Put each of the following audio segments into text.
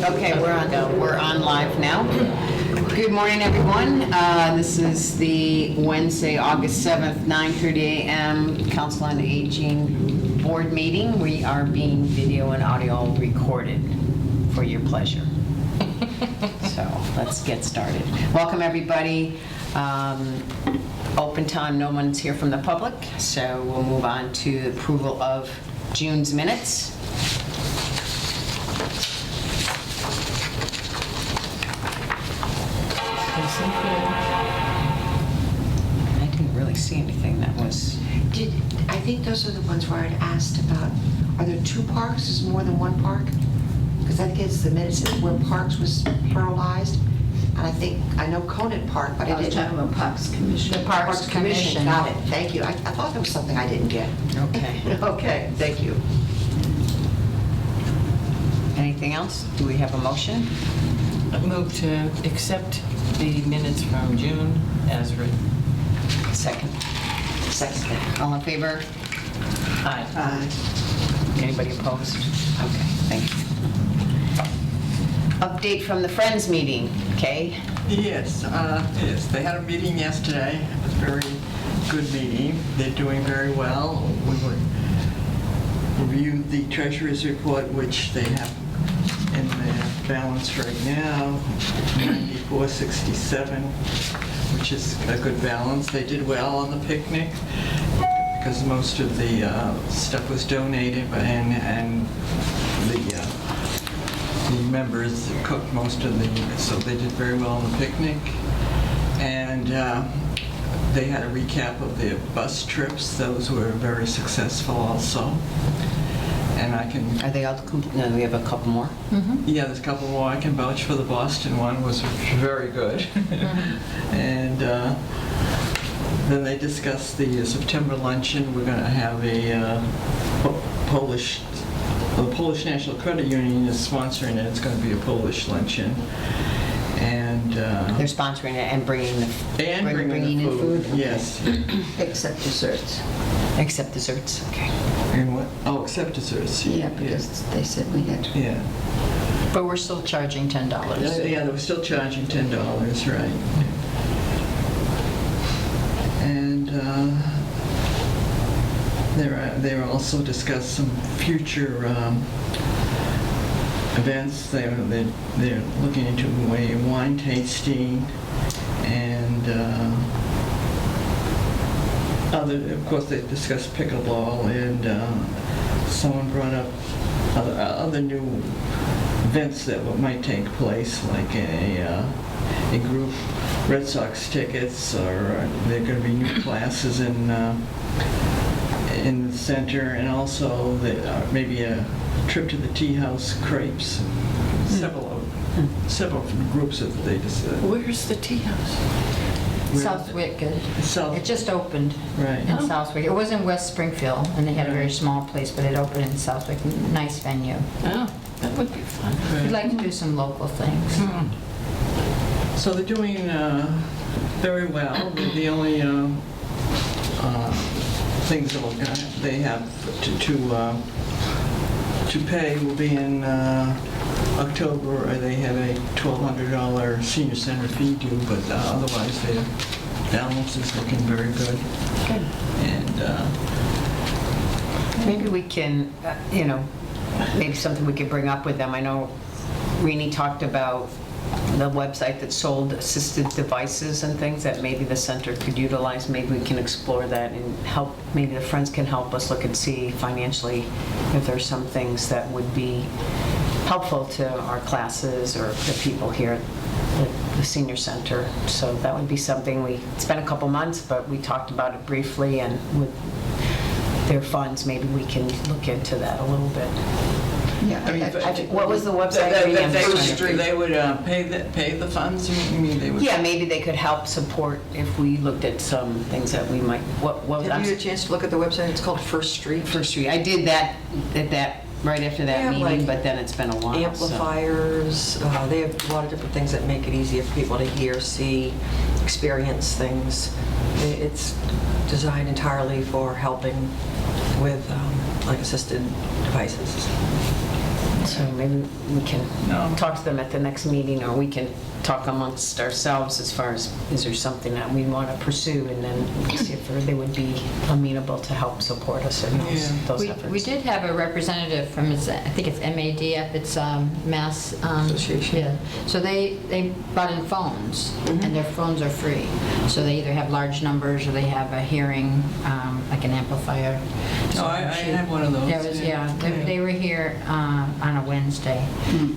Okay, we're on live now. Good morning, everyone. This is the Wednesday, August 7th, 9:30 a.m. Council on Aging Board meeting. We are being video and audio recorded for your pleasure. So let's get started. Welcome, everybody. Open time, no one's here from the public, so we'll move on to approval of June's minutes. I didn't really see anything that was... I think those are the ones where I'd asked about, are there two parks? Is more than one park? Because I think it's the minutes where Parks was pluralized. And I know Conant Park, but I didn't know. about Parks Commission. The Parks Commission, got it. Thank you. I thought there was something I didn't get. Okay. Okay, thank you. Anything else? Do we have a motion? I move to accept the minutes from June as written. Second. Second. All in favor? Aye. Anybody opposed? Okay, thank you. Update from the Friends meeting, Kay? Yes, they had a meeting yesterday. It was a very good meeting. They're doing very well. We would review the treasurer's report, which they have in their balance right now, 9467, which is a good balance. They did well on the picnic because most of the stuff was donated, and the members cooked most of so they did very well on the picnic. And they had a recap of their bus trips. Those were very successful also. And I can... Are they all, no, we have a couple more? Yeah, there's a couple more. I can vouch for the Boston one, was very good. And then they discussed the September luncheon. We're going to have a the Polish National Credit Union is sponsoring it. It's going to be a Polish luncheon. And They're sponsoring it and bringing the bringing in food. Yes. Except desserts. Except desserts, okay. And what? Oh, except desserts. Yeah, because they said we had to. Yeah. But we're still charging $10. Yeah, they were still charging $10, right? And they were also discussed some future events. They're looking into a wine tasting and of course they discussed pickleball, and someone brought up other new events that might take place, like a group Red Sox tickets, or there are going to be new classes in the center, and also maybe a trip to the tea house crepes. Several groups that they decided. Where's the tea house? Southwick, it South, just opened right. in Southwick. It was in West Springfield, and they had a very small place, but it opened in Southwick. Nice venue. Oh, that would be fun. We'd like to do some local things. So they're doing very well. The only things that they have to pay will be in October. They have a $1,200 senior center fee due, but otherwise their balance is looking very good. Good. And Maybe we can, maybe something we could bring up with them. I know Rini talked about the website that sold assisted devices and things that maybe the center could utilize. Maybe we can explore that and help, maybe the Friends can help us look and see financially if there's some things that would be helpful to our classes or the people here at the senior center. So that would be something it's been a couple months, but we talked about it briefly, and with their funds, maybe we can look into that a little bit. Yeah. What was the website? they would pay the funds. You mean they would? Yeah, maybe they could help support if we looked at some things that we might. What was? Have you had a chance to look at the website? It's called First Street. First Street. I did that right after that meeting, like but then it's been a while. amplifiers. They have a lot of different things that make it easier for people to hear, see, experience things. It's designed entirely for helping with like assisted devices. So maybe we can No. talk to them at the next meeting, or we can talk amongst ourselves as far as, is there something that we want to pursue, and then see if they would be amenable to help support us in those efforts. We did have a representative from, I think it's MADF, it's Mass... Association. Yeah. So they brought in phones, and their phones are free. So they either have large numbers, or they have a hearing, like an amplifier. No, I have one of those. They were here on a Wednesday.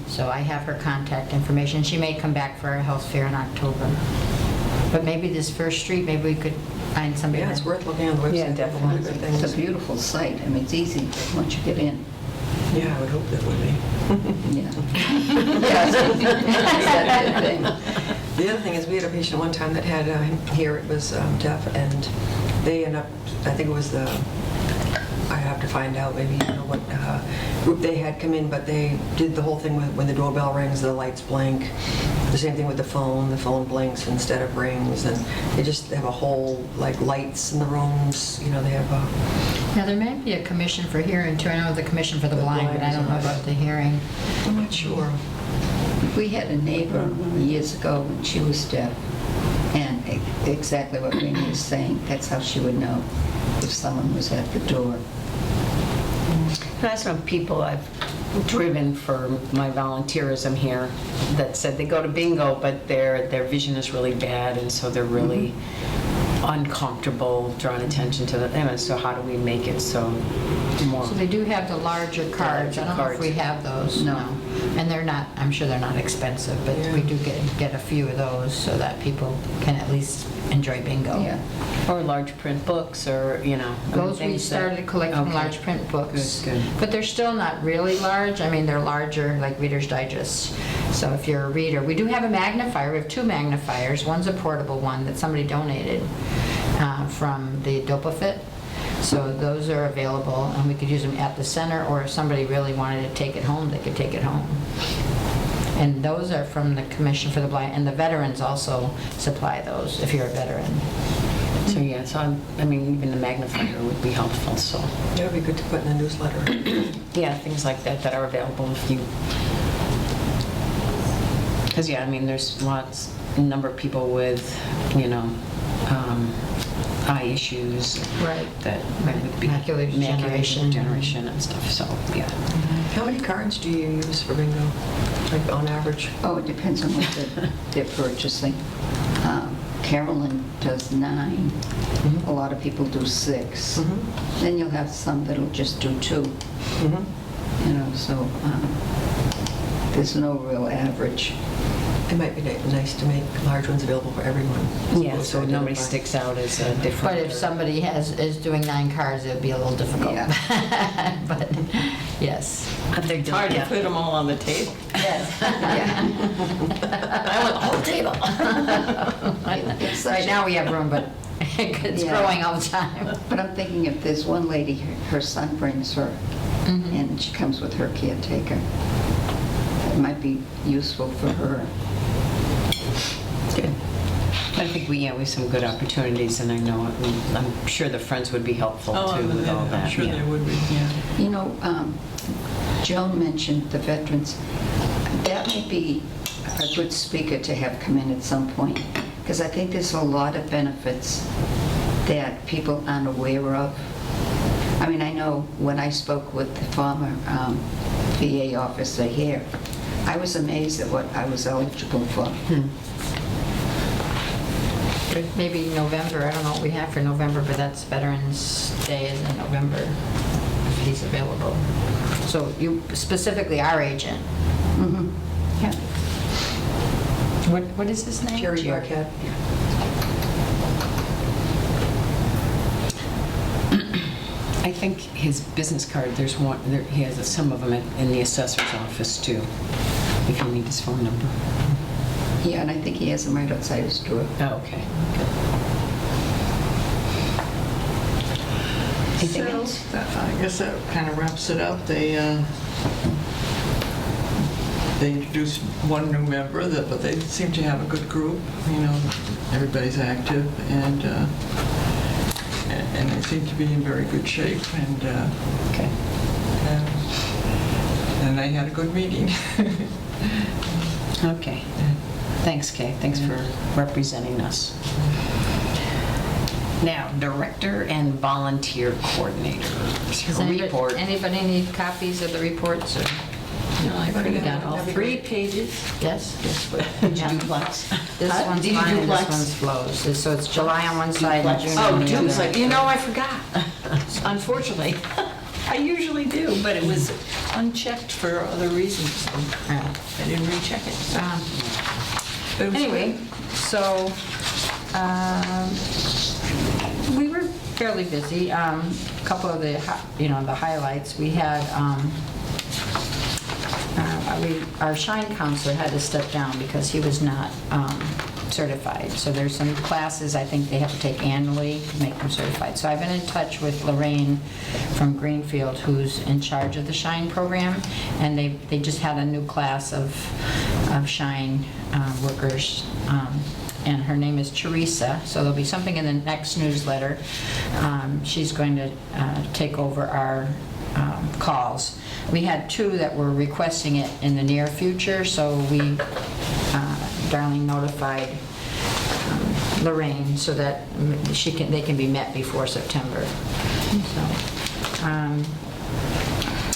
So I have her contact information. She may come back for a health fair in October. But maybe this First Street, maybe we could find somebody. Yeah, it's worth looking on the website. Yeah, definitely. Good It's a things. beautiful site. I mean, it's easy once you get in. Yeah, I would hope that would be. Yeah. Yes. That's the thing. The other thing is, we had a patient one time that had, here it was deaf, and they ended up, I think it was the, I have to find out maybe, you know, what group they had come in, but they did the whole thing with when the doorbell rings, the lights blink. The same thing with the phone blinks instead of rings, and they just have a whole, like, lights in the rooms, you know, they have Now, there may be a commission for hearing too. I know the commission for the The blind, but I don't know blind. about the hearing. I'm not sure. We had a neighbor years ago when she was deaf, and exactly what Rainey is saying, that's how she would know if someone was at the door. That's some people I've driven for my volunteerism here that said they go to bingo, but their vision is really bad, and so they're really uncomfortable drawing attention to them. And so how do we make it so more? So they do have the larger cards. I don't know if we have those. No. And they're not, I'm sure they're not expensive, but we do get a few of those so that people can at least enjoy bingo. Yeah. Or large print books, or, you know. I mean, Those we things that- started collecting Okay. large print books. Good, good. But they're still not really large. I mean, they're larger, like Reader's Digest. So if you're a reader, we do have a magnifier. We have two magnifiers. One's a portable one that somebody donated from the Dopafit. So those are available, and we could use them at the center, or if somebody really wanted to take it home, they could take it home. And those are from the Commission for the Blind, and the veterans also supply those, if you're a veteran. So, yeah, so I mean, even the magnifier would be helpful, so. That would be good to put in the newsletter. Yeah, things like that that are available if you, because, yeah, I mean, there's a number of people with, you know, eye issues. Right. That would be. Macular degeneration. Degeneration and stuff, so, yeah. How many cards do you use for bingo, like on average? Oh, it depends on what they're purchasing. Carolyn does 9. A lot of people do 6. Then you'll have some that'll just do 2. You know, so there's no real average. It might be nice to make large ones available for everyone. as Yeah, opposed so to nobody identify. sticks out as a different. But if somebody is doing 9 cards, it would be a little difficult. Yeah. But, yes. It's hard to put them all on the table. Yes. I want the whole table. It's such Right a- now, we have room, but it's Yeah. growing all the time. But I'm thinking if there's one lady, her son brings her, and she comes with her caretaker, it might be useful for her. Good. I think we have some good opportunities, and I'm sure the Friends would be helpful too with all that. I'm sure yeah. they would be, yeah. You know, Joan mentioned the veterans. That may be a good speaker to have come in at some point, because I think there's a lot of benefits that people aren't aware of. I mean, I know when I spoke with the former VA officer here, I was amazed at what I was eligible for. Maybe November, I don't know what we have for November, but that's Veterans Day is in November, if he's available. So you, specifically our agent. Mhm. Yeah. What is his name? Jerry Burkhead. I think his business card, he has some of them in the assessor's office too, if you need his phone number. Yeah, and I think he has them right outside his door. Oh, okay. Anything So, else? I guess that kind of wraps it up. They introduced one new member, but they seem to have a good group. You know, everybody's active, and they seem to be in very good shape. And Okay. And I had a good meeting. Okay. Thanks, Kay. Thanks for representing us. Now, director and volunteer coordinators. Does Report. anybody need copies of the reports? Or? No, I've already got all That'd be 3 great. pages. Yes? Did you Yeah. duplex? This Huh? one's Did you mine and this duplex? one's Flo's. So it's July on one side and Duplex. June on the other. Duplex. You know, I forgot. Unfortunately. I usually do, but it was unchecked for other reasons. And I didn't recheck it. But it was Anyway, good. so we were fairly busy. A couple of the, the highlights, we had, our Shine counselor had to step down because he was not certified. So there's some classes I think they have to take annually to make them certified. So I've been in touch with Lorraine from Greenfield, who's in charge of the Shine program, and they just had a new class of Shine workers. And her name is Teresa, so there'll be something in the next newsletter. She's going to take over our calls. We had 2 that were requesting it in the near future, so Darlene notified Lorraine so that they can be met before September. So,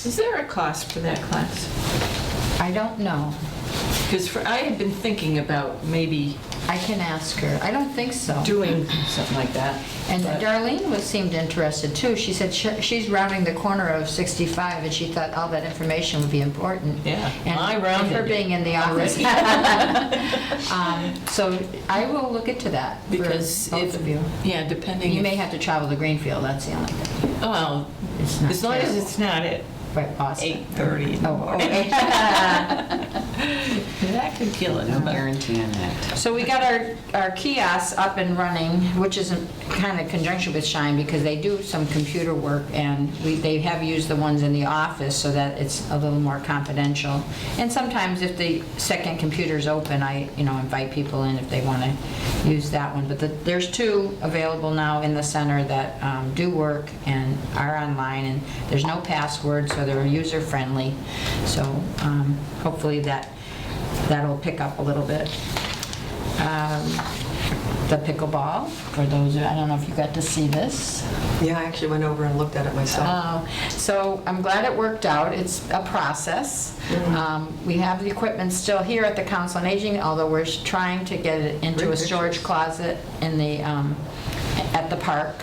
Is there a cost for that class? I don't know. Because I had been thinking about maybe I can ask her. I don't think so. doing something like that. And but- Darlene seemed interested too. She said she's rounding the corner of 65 and she thought all that information would be important. Yeah, And I rounded her being in the office. So I will look into that for Because both of you. Yeah, depending. You if- may have to travel to Greenfield, that's the only thing. Well, It's not as long as terrible. it's not at Right, Boston. 8:30. Oh, okay. That could kill it. No but- guarantee on that. So we got our kiosks up and running, which is in kind of conjunction with Shine because they do some computer work and they have used the ones in the office so that it's a little more confidential. And sometimes if the second computer's open, I invite people in if they want to use that one. But there's 2 available now in the center that do work and are online, and there's no password, so they're user-friendly. So hopefully that'll pick up a little bit. The pickleball, for those, I don't know if you got to see this. Yeah, I actually went over and looked at it myself. So I'm glad it worked out. It's a process. We have the equipment still here at the Council on Aging, although we're trying to get it into a Great storage pictures. closet in the, at the park.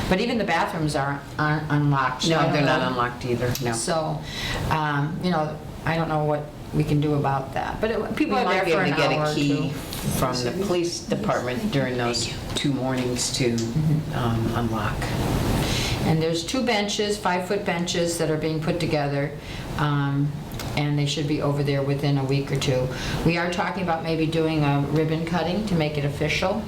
But even the bathrooms aren't unlocked. so I No, don't they're not know. unlocked either, no. So, I don't know what we can do about that. But We people are there might be for able an to get hour a or key 2. from the police department during those 2 mornings to unlock. And there's 2 benches, 5-foot benches that are being put together, and they should be over there within a week or 2. We are talking about maybe doing a ribbon cutting to make it official.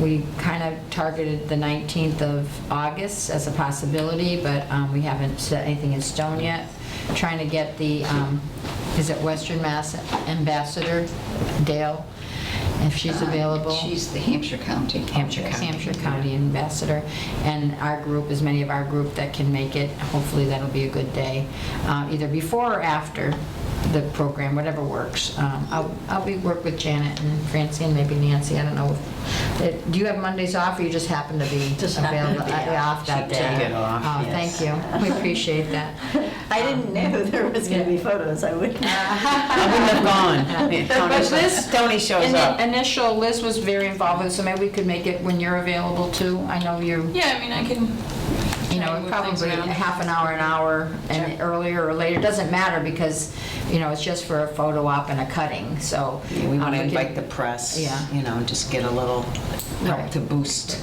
We kind of targeted the 19th of August as a possibility, but we haven't set anything in stone yet. Trying to get the, is it Western Mass Ambassador, Dale, if she's available. She's the Hampshire County. Hampshire County Ambassador, and our group, as many of our group that can make it, hopefully that'll be a good day, either before or after the program, whatever works. I'll work with Janet and Francie and maybe Nancy, I don't know. Do you have Mondays off, or you just happen to be Just happen to available, be off that She day? took it off, Oh, yes. thank you, we appreciate that. I didn't know there was going to be photos. I wouldn't. I wouldn't have gone. But Liz, Tony shows in up. the initial, Liz was very involved with it, so maybe we could make it when you're available too. I know you. Yeah, I mean, I can. move things Probably around. half an hour, and earlier or later, doesn't matter, because, it's just for a photo op and a cutting, so. Yeah, we want to we can- invite the press, Yeah. just get a little help Right. to boost.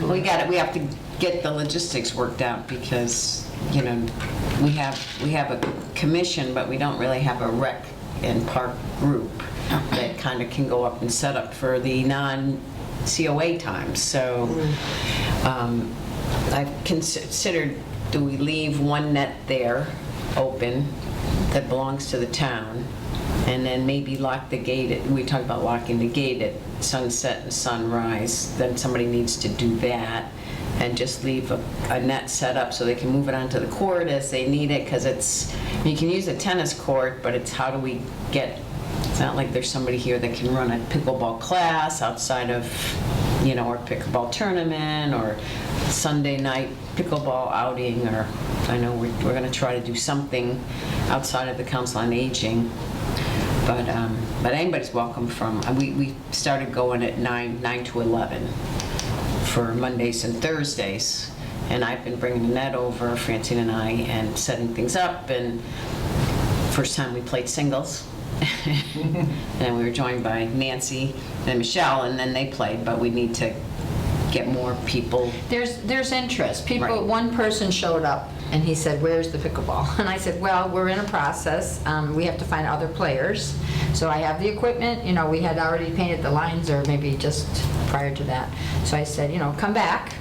We have to get the logistics worked out because, we have a commission, but we don't really have a rec and park group that kind of can go up and set up for the non-COA times. So I've considered, do we leave one net there open that belongs to the town, and then maybe lock the gate, we talked about locking the gate at sunset and sunrise, then somebody needs to do that. and just leave a net set up so they can move it onto the court as they need it, because you can use a tennis court, but it's how do we get, it's not like there's somebody here that can run a pickleball class outside of, or pickleball tournament, or Sunday night pickleball outing, or I know we're going to try to do something outside of the Council on Aging. But anybody's welcome from, we started going at 9 to 11 for Mondays and Thursdays. And I've been bringing the net over, Francine and I, and setting things up. And first time we played singles. And we were joined by Nancy and Michelle, and then they played, but we need to get more people. There's interest. People, Right. one person showed up and he said, "Where's the pickleball?" And I said, "Well, we're in a process. We have to find other players." So I have the equipment. We had already painted the lines, or maybe just prior to that. So I said, come back.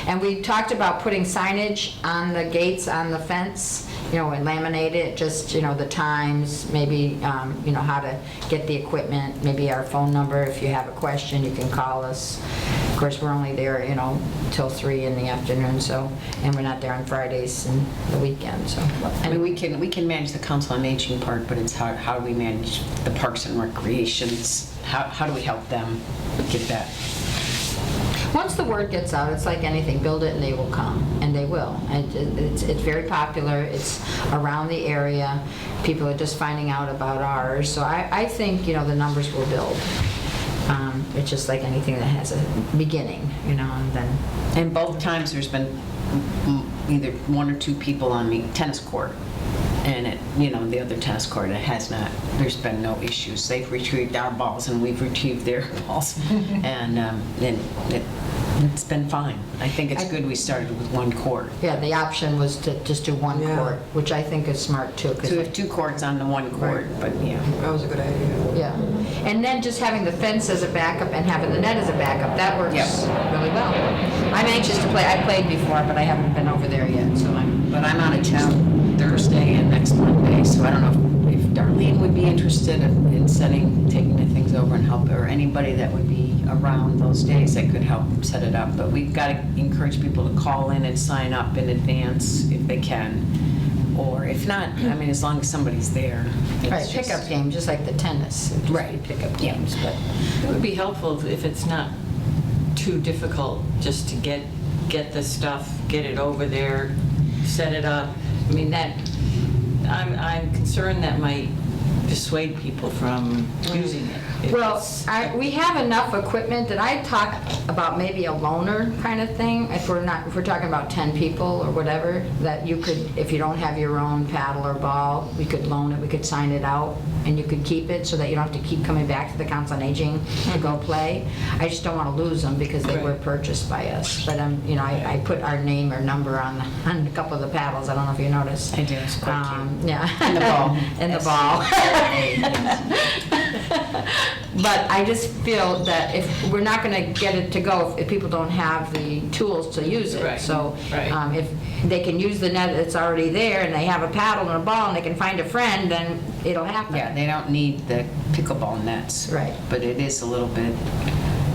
And we talked about putting signage on the gates, on the fence, and laminate it, just, the times, maybe, how to get the equipment, maybe our phone number. If you have a question, you can call us. Of course, we're only there, till 3 in the afternoon, so, and we're not there on Fridays and the weekend, so. I mean, we can manage the Council on Aging part, but it's how do we manage the Parks and Recreations? How do we help them get that? Once the word gets out, it's like anything, build it and they will come, and they will. And it's very popular, it's around the area, people are just finding out about ours, so I think, the numbers will build. It's just like anything that has a beginning, and then... And both times there's been either 1 or 2 people on the tennis court, and the other tennis court, it has not, there's been no issues. They've retrieved our balls and we've retrieved their balls, and it's been fine. I think it's good we started with 1 court. Yeah, the option was to just do 1 Yeah. court, which I think is smart too. 'Cause So we have 2 courts on the 1 court, but yeah. That was a good idea. Yeah, and then just having the fence as a backup and having the net as a backup, that works Yep. really well. I'm anxious to play. I played before, but I haven't been over there yet, so But I'm out of town Thursday and next Monday, so I don't know if Darlene would be interested in taking the things over and help, or anybody that would be around those days that could help set it up. But we've got to encourage people to call in and sign up in advance if they can. Or if not, as long as somebody's there. It's Right, just- pickup game, just like the tennis. It'd just Right. be pickup Yeah. games, but It would be helpful if it's not too difficult, just to get the stuff, get it over there, set it up. I'm concerned that might dissuade people from using it. If well, it's- we have enough equipment that I talk about maybe a loaner kind of thing. If we're talking about 10 people or whatever, that you could, if you don't have your own paddle or ball, we could loan it, we could sign it out, and you could keep it so that you don't have to keep coming back to the Council on Aging to go play. I just don't want to lose them because they were Right. purchased by us. But I put our name or number on a couple of the paddles. I don't know if you noticed. I do, it's quite cute. Yeah. And the ball. And the ball. But I just feel that if, we're not going to get it to go if people don't have the tools to use it. Right, So right. if they can use the net that's already there and they have a paddle and a ball and they can find a friend, then it'll happen. Yeah, they don't need the pickleball nets. Right. But it is a little bit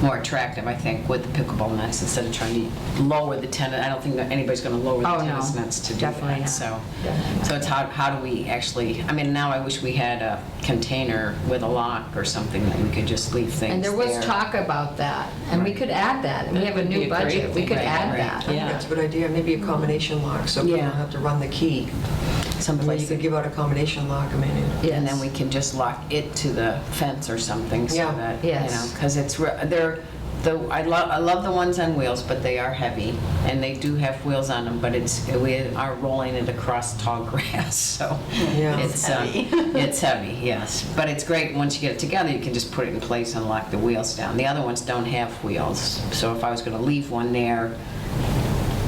more attractive, I think, with the pickleball nets instead of trying to lower the tennis. I don't think that anybody's going to lower the Oh, no. tennis nets to do Definitely that. not. So Definitely it's how do we actually, now I wish we had a container with a lock or something that we could just leave things there. And there was talk about that, and we could add that. And we have a That would be new a great budget. We thing. could Right, add right. that. I think Yeah. that's a good idea, maybe a combination lock, so people Yeah. don't have to run the key. You Someplace could give out a combination lock, Yes. and then we can just lock it to the fence or something so Yeah. that, Yes. because I love the ones on wheels, but they are heavy, and they do have wheels on them, but we are rolling it across tall grass, so Yeah. it's heavy. It's heavy, yes, but it's great once you get it together. You can just put it in place and lock the wheels down. The other ones don't have wheels, so if I was going to leave one there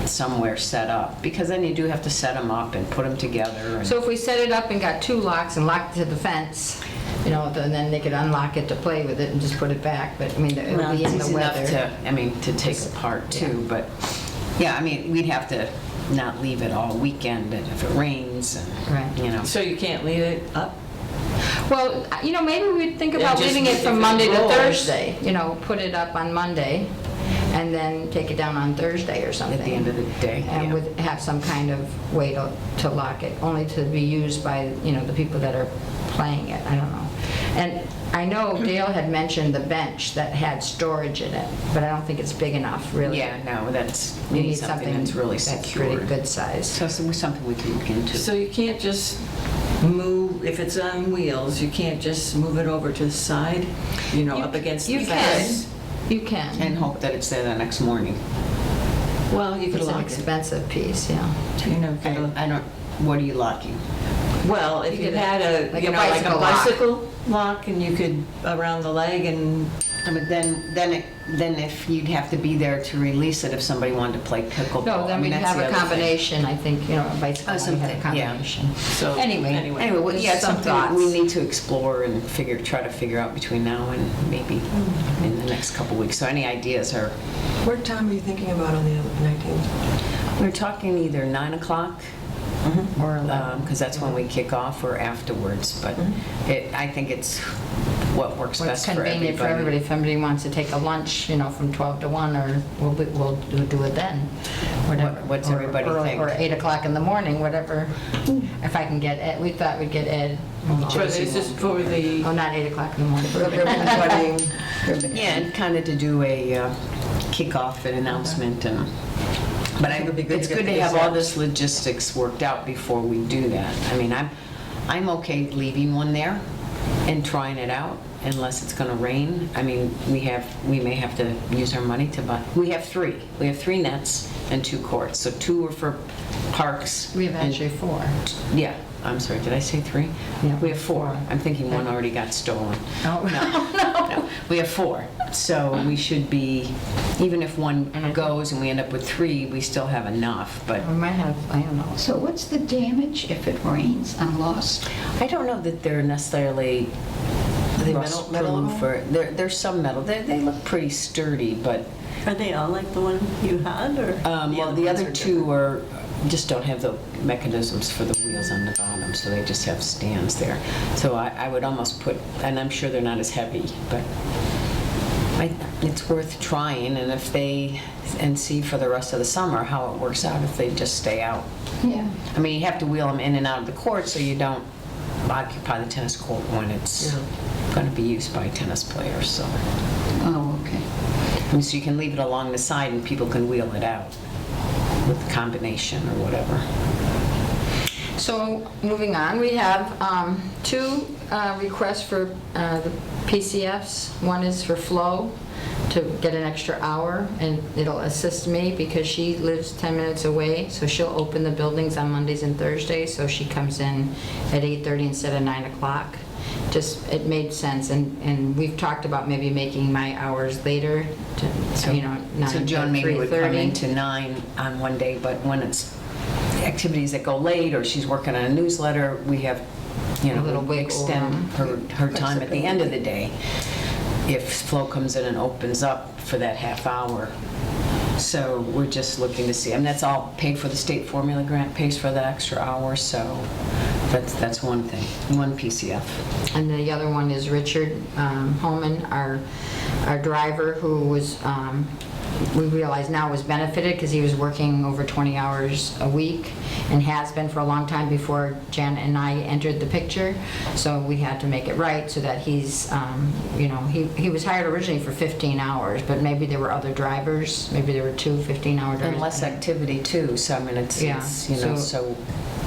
somewhere set up, because then you do have to set them up and put them together. And So if we set it up and got 2 locks and locked it to the fence, then they could unlock it to play with it and just put it back, but it would Well, be in it's the enough weather. to take apart too, but, yeah, we'd have to not leave it all weekend if it rains, Right. and, So you can't leave it up? Well, maybe we'd think Yeah, about just leaving it if from it Monday to rolls. Thursday, put it up on Monday. and then take it down on Thursday or something. At the end of the day, And yeah. would have some kind of way to lock it, only to be used by, the people that are playing it, I don't know. And I know Dale had mentioned the bench that had storage in it, but I don't think it's big enough, really. Yeah, no, You we need something that's really secure. pretty good size. So it's something we can look into. So you can't just move, if it's on wheels, you can't just move it over to the side, up against the You fence? can, you can. And hope that it's there the next morning. Well, you could It's an lock it. expensive piece, yeah. I don't, what are you locking? Well, if You you could had like a bicycle lock. bicycle lock, and you could, around the leg, and But then if you'd have to be there to release it if somebody wanted to play pickleball. No, then I mean, we'd that's have the a other thing. combination, I think, a bicycle, Oh, would have a something, yeah. combination. so. Anyway. Anyway, well, There's yeah, it's some something we thoughts. need to explore and try to figure out between now and maybe in the next couple weeks. So any ideas are, What time are you thinking about on the 19th? we're talking either 9 o'clock or, because that's when we kick off, or afterwards. But I think it's what works What's best for everybody. convenient for everybody. If somebody wants to take a lunch, from 12 to 1, or we'll do it then, whatever. What's everybody think? Or 8 o'clock in the morning, whatever. If I can get Ed, we thought we'd get Ed. But is this for the, Oh, not 8 o'clock in the morning. For the ribbon cutting? Yeah, and kind of to do a kickoff and announcement and, but It would be good it's to get good to the have all ASAPs. this logistics worked out before we do that. I mean, I'm okay leaving one there and trying it out unless it's going to rain. I mean, we may have to use our money to buy, we have 3. We have 3 nets and 2 courts. So 2 are for parks. We have and- actually 4. Yeah, I'm sorry, did I say 3? Yeah. We have 4. I'm thinking one already got stolen. Oh, No, we have 4. So we should be, even if one goes and we end up with 3, we still have enough. But We might have, I don't know. So what's the damage if it rains? I'm lost. I don't know that they're necessarily Are they rust metal proof or, there's some metal. They look pretty sturdy, but, Are they all like the one you had, or? well, the ones other are 2 are, just don't have the mechanisms for the wheels on the bottom, so they just have stands there. So I would almost put, and I'm sure they're not as heavy, but it's worth trying, and see for the rest of the summer how it works out if they just stay out. Yeah. I mean, you have to wheel them in and out of the court so you don't occupy the tennis court when it's going to be used by tennis players, so. Oh, okay. I mean, so you can leave it along the side and people can wheel it out with a combination or whatever. So, moving on, we have 2 requests for the PCFs. One is for Flo to get an extra hour, and it'll assist me because she lives 10 minutes away, so she'll open the buildings on Mondays and Thursdays, so she comes in at 8:30 instead of 9 o'clock. Just, it made sense, and we've talked about maybe making my hours later, to, 9 So to Joan maybe would come 3:30. into 9 on one day, but when it's activities that go late or she's working on a newsletter, we have, A little wiggle extend room. her time at the end of the day. If Flo comes in and opens up for that half hour. So we're just looking to see, and that's all paid for, the state formula grant pays for that extra hour, so that's one thing, one PCF. And the other one is Richard Holman, our driver, who was, we realize now was benefited because he was working over 20 hours a week and has been for a long time before Jan and I entered the picture. So we had to make it right so that he's, he was hired originally for 15 hours, but maybe there were other drivers, maybe there were 2 15-hour drivers. And less activity too, so I mean, it's so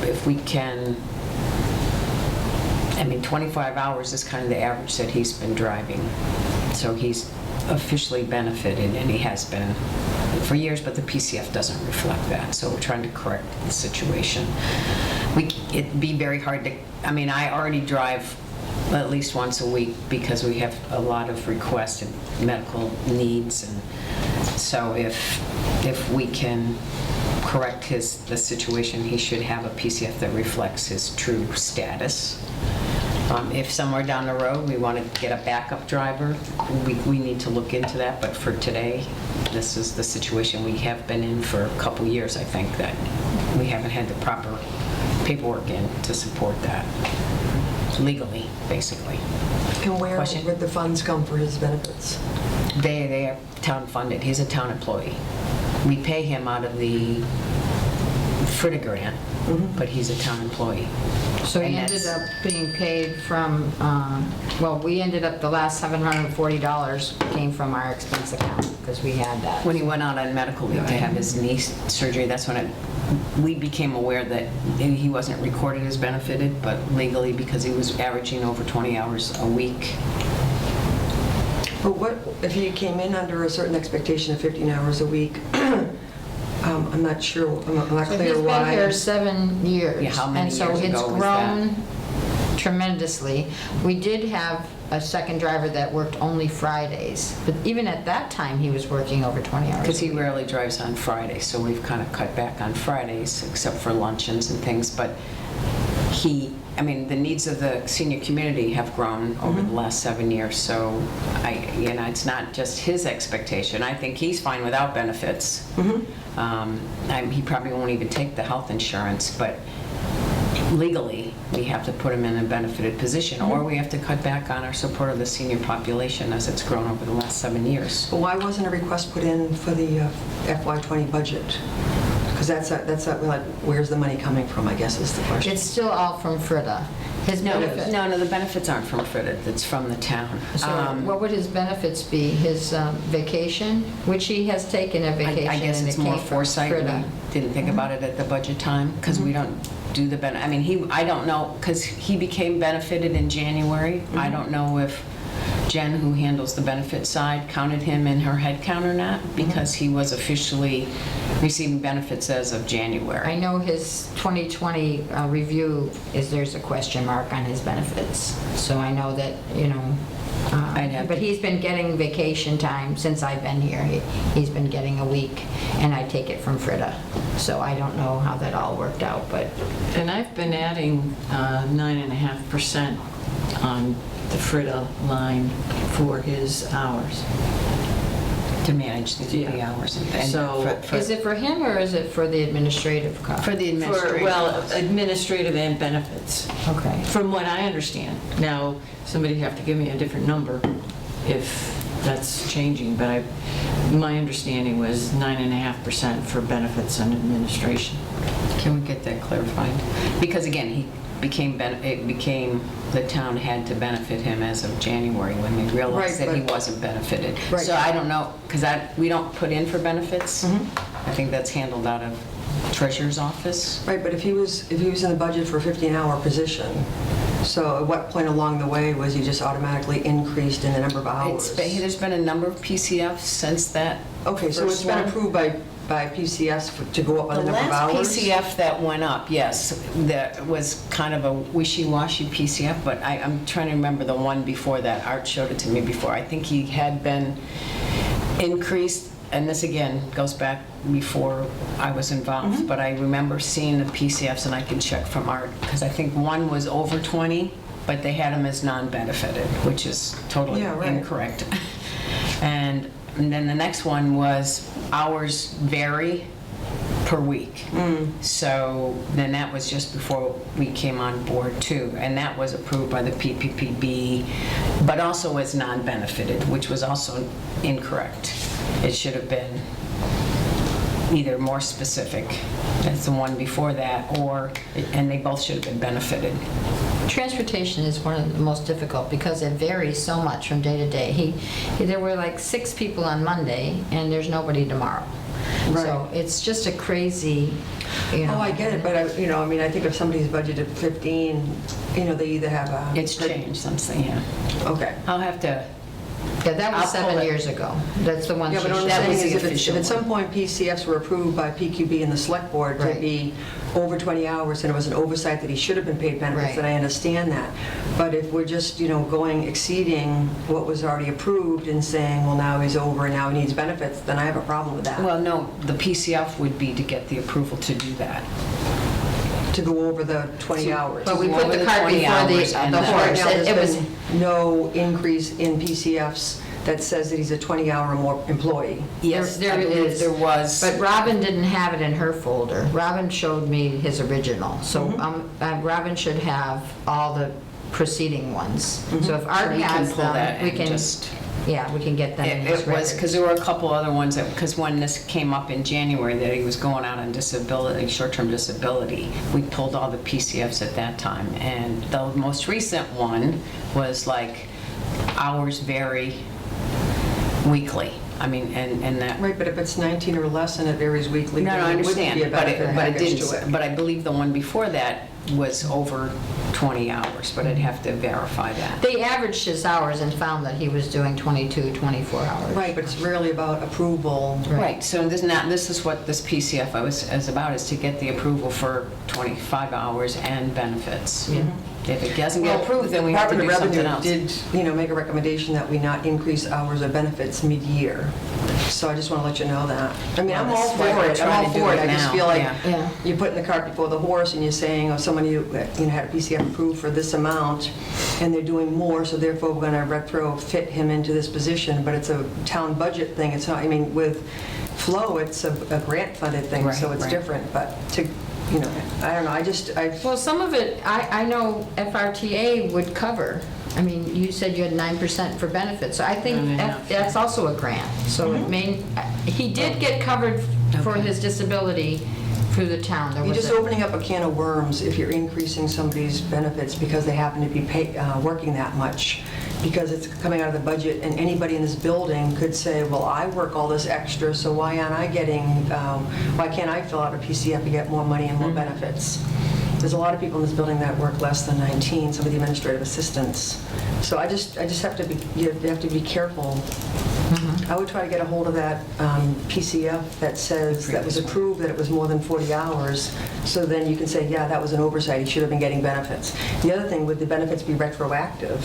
if we can, 25 hours is kind of the average that he's been driving. So he's officially benefited, and he has been for years, but the PCF doesn't reflect that. So we're trying to correct the situation. It'd be very hard to, I already drive at least once a week because we have a lot of requests and medical needs, and so if we can correct the situation, he should have a PCF that reflects his true status. If somewhere down the road we want to get a backup driver, we need to look into that, but for today, this is the situation we have been in for a couple years, I think, that we haven't had the proper paperwork in to support that. legally, basically. And where Question? would the funds come for his benefits? They are town funded. He's a town employee. We pay him out of the FRITA grant, but he's a town employee. So he And ended that's- up being paid from, well, we ended up, the last $740 came from our expense account, because we had that. When he went out on medical leave to have his knee surgery, that's when we became aware that he wasn't recorded as benefited, but legally, because he was averaging over 20 hours a week. But what, if he came in under a certain expectation of 15 hours a week, I'm not sure, I'm not So clear he's why. been here 7 years. Yeah, how many And so years it's ago was that? grown tremendously. We did have a second driver that worked only Fridays, but even at that time, he was working over 20 hours. Because a he week. rarely drives on Fridays, so we've kind of cut back on Fridays, except for luncheons and things, but the needs of the senior community have grown over the last 7 years, so it's not just his expectation. I think he's fine without benefits. He probably won't even take the health insurance, but legally, we have to put him in a benefited position, or we have to cut back on our support of the senior population as it's grown over the last 7 years. But why wasn't a request put in for the FY20 budget? Because like, where's the money coming from, I guess is the question. It's still all from FRITA. His benefit. No, the benefits aren't from FRITA, it's from the town. So what would his benefits be? His vacation, which he has taken a vacation, I guess and it's it more came from foresight. FRITA. We didn't think about it at the budget time, because we don't do the I don't know, because he became benefited in January. I don't know if Jen, who handles the benefit side, counted him in her head count or not, because he was officially receiving benefits as of January. I know his 2020 review there's a question mark on his benefits. So I know that, I'd have but to- he's been getting vacation time since I've been here. He's been getting a week, and I take it from FRITA. So I don't know how that all worked out, but And I've been adding 9.5% on the FRITA line for his hours. To manage the Yeah. hours. So- is it for him or is it for the administrative cost? For the administrative. Well, administrative and benefits, Okay. from what I understand. Now, somebody have to give me a different number if that's changing, but my understanding was 9.5% for benefits and administration. Can we get that clarified? Because again, the town had to benefit him as of January when they realized Right, that he but- wasn't benefited. Right. So I don't know, because we don't put in for benefits. I think that's handled out of treasurer's office. Right, but if he was in the budget for a 15-hour position, so at what point along the way was he just automatically increased in the number of hours? There's been a number of PCFs since that. Okay, so it's first been one. approved by PCS to go up by The the number of last hours? PCF that went up, yes, that was kind of a wishy-washy PCF, but I'm trying to remember the one before that. Art showed it to me before. I think he had been increased, and this again goes back before I was involved, but I remember seeing the PCFs, and I can check from Art, because I think one was over 20, but they had him as non-benefited, which is totally Yeah, right. incorrect. And then the next one was hours vary per week. So then that was just before we came on board too, and that was approved by the PPPB, but also as non-benefited, which was also incorrect. It should have been either more specific as the one before that, and they both should have been benefited. Transportation is one of the most difficult because it varies so much from day to day. There were like 6 people on Monday, and there's nobody tomorrow. So it's just a crazy, Oh, I get it, but I think if somebody's budgeted 15, they either have a... It's changed, something, yeah. Okay. I'll have to, Yeah, that was I'll pull 7 it. years ago. That's the one Yeah, she but what I'm That showed. was saying the is if official at some one. point PCFs were approved by PQB and the select board to Right. be over 20 hours and it was an oversight that he should have been paid benefits, Right. then I understand that. But if we're just, exceeding what was already approved and saying, well, now he's over and now he needs benefits, then I have a problem with that. well, no, the PCF would be to get the approval to do that. To go over the 20 hours. But we Go put over the the cart 20 before hours and the then- Right horse. now, It was, there's been no increase in PCFs that says that he's a 20-hour or more employee. Yes, There I believe is. there was. but Robin didn't have it in her folder. Robin showed me his original. So Robin should have all the preceding ones. So if So Art we can has pull that them, we and can, just- yeah, we can get them in his It was, record. because there were a couple other ones that, because when this came up in January, that he was going out on disability, short-term disability, we pulled all the PCFs at that time. And the most recent one was like, hours vary weekly. I mean, and that. Right, but if it's 19 or less and it varies weekly, No, no, I then it wouldn't understand, be a but it benefit package to didn't, it. but I believe the one before that was over 20 hours, but I'd have to verify that. They averaged his hours and found that he was doing 22, 24 hours. Right, but it's really about approval. Right, so this is what this PCF is about, is to get the approval for 25 hours and benefits. If it doesn't get approved, then we have to do something else. Department of Revenue did, make a recommendation that we not increase hours of benefits mid-year. So I just want to let you know that. I mean, I'm Well, all that's why for we're it, I'm trying all to do for it. it I just now, feel like yeah. you're putting the cart before the horse and you're saying, oh, somebody who had a PCF approved for this amount and they're doing more, so therefore we're going to retrofit him into this position, but it's a town budget thing. It's not, I mean, with Flow, it's a grant-funded thing, so Right, it's right. different, but to, I don't know, Well, some of it, I know FRTA would cover. I mean, you said you had 9% for benefits, so I think that's also a grant. So it may, he did get covered for Okay. his disability through the town. There You're was just a- opening up a can of worms if you're increasing somebody's benefits because they happen to be working that much, because it's coming out of the budget, and anybody in this building could say, well, I work all this extra, so why aren't I getting, why can't I fill out a PCF to get more money and more benefits? There's a lot of people in this building that work less than 19, some of the administrative assistants. So I just have to be, you have to be careful. I would try to get a hold of that PCF that says, that was approved, that it was more than 40 hours, so then you can say, yeah, that was an oversight, he should have been getting benefits. The other thing, would the benefits be retroactive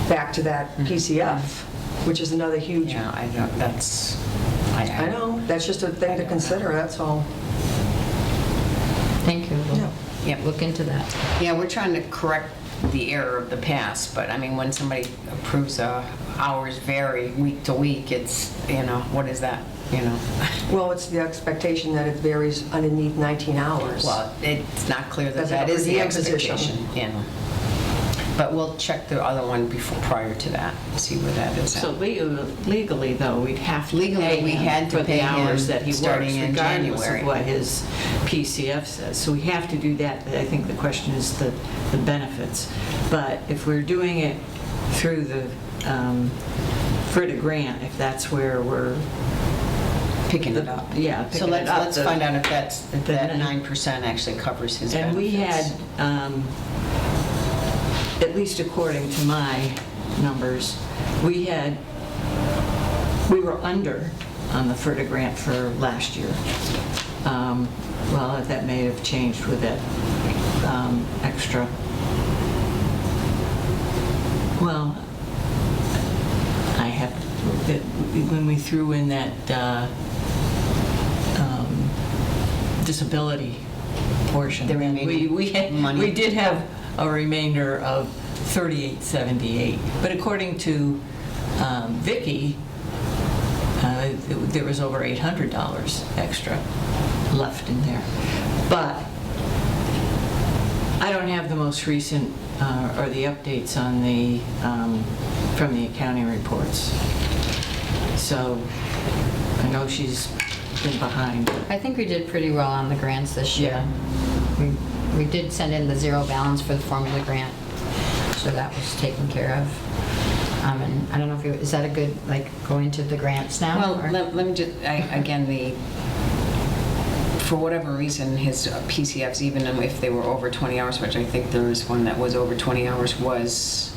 back to that PCF, which is another huge, Yeah, I don't, that's, I know, that's just a thing to consider, that's all. Thank you. We'll Yep. look into that. Yeah, we're trying to correct the error of the past, but I mean, when somebody approves hours vary week to week, it's, what is that, Well, it's the expectation that it varies underneath 19 hours. Well, it's not clear that That's that a is the per diem position. expectation, But we'll check the other one prior to that, see where that is So at. legally, though, we'd have to Legally, pay we him had to for pay the hours him that he works, starting in regardless January. of what his PCF says. So we have to do that. I think the question is the benefits. But if we're doing it through the FRTA grant, if that's where we're Picking it up. Yeah, So picking it up, let's find out if that the- 9% actually covers his benefits. And we had, at least according to my numbers, we were under on the FRTA grant for last year. Well, that may have changed with that extra. Well, I have, when we threw in that disability portion. The remaining We had, money. we did have a remainder of $38.78, but according to Vicki, there was over $800 extra left in there. But I don't have the most recent, or the updates on the, from the accounting reports. So I know she's been behind. I think we did pretty well on the grants this year. We did send in the zero balance for the formula grant, so that was taken care of. And I don't know if is that a good, go into the grants now? Well, or- let me just, again, for whatever reason, his PCFs, even if they were over 20 hours, which I think there was one that was over 20 hours, was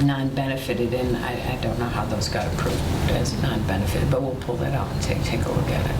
non-benefited, and I don't know how those got approved as non-benefited, but we'll pull that out and take a look at it,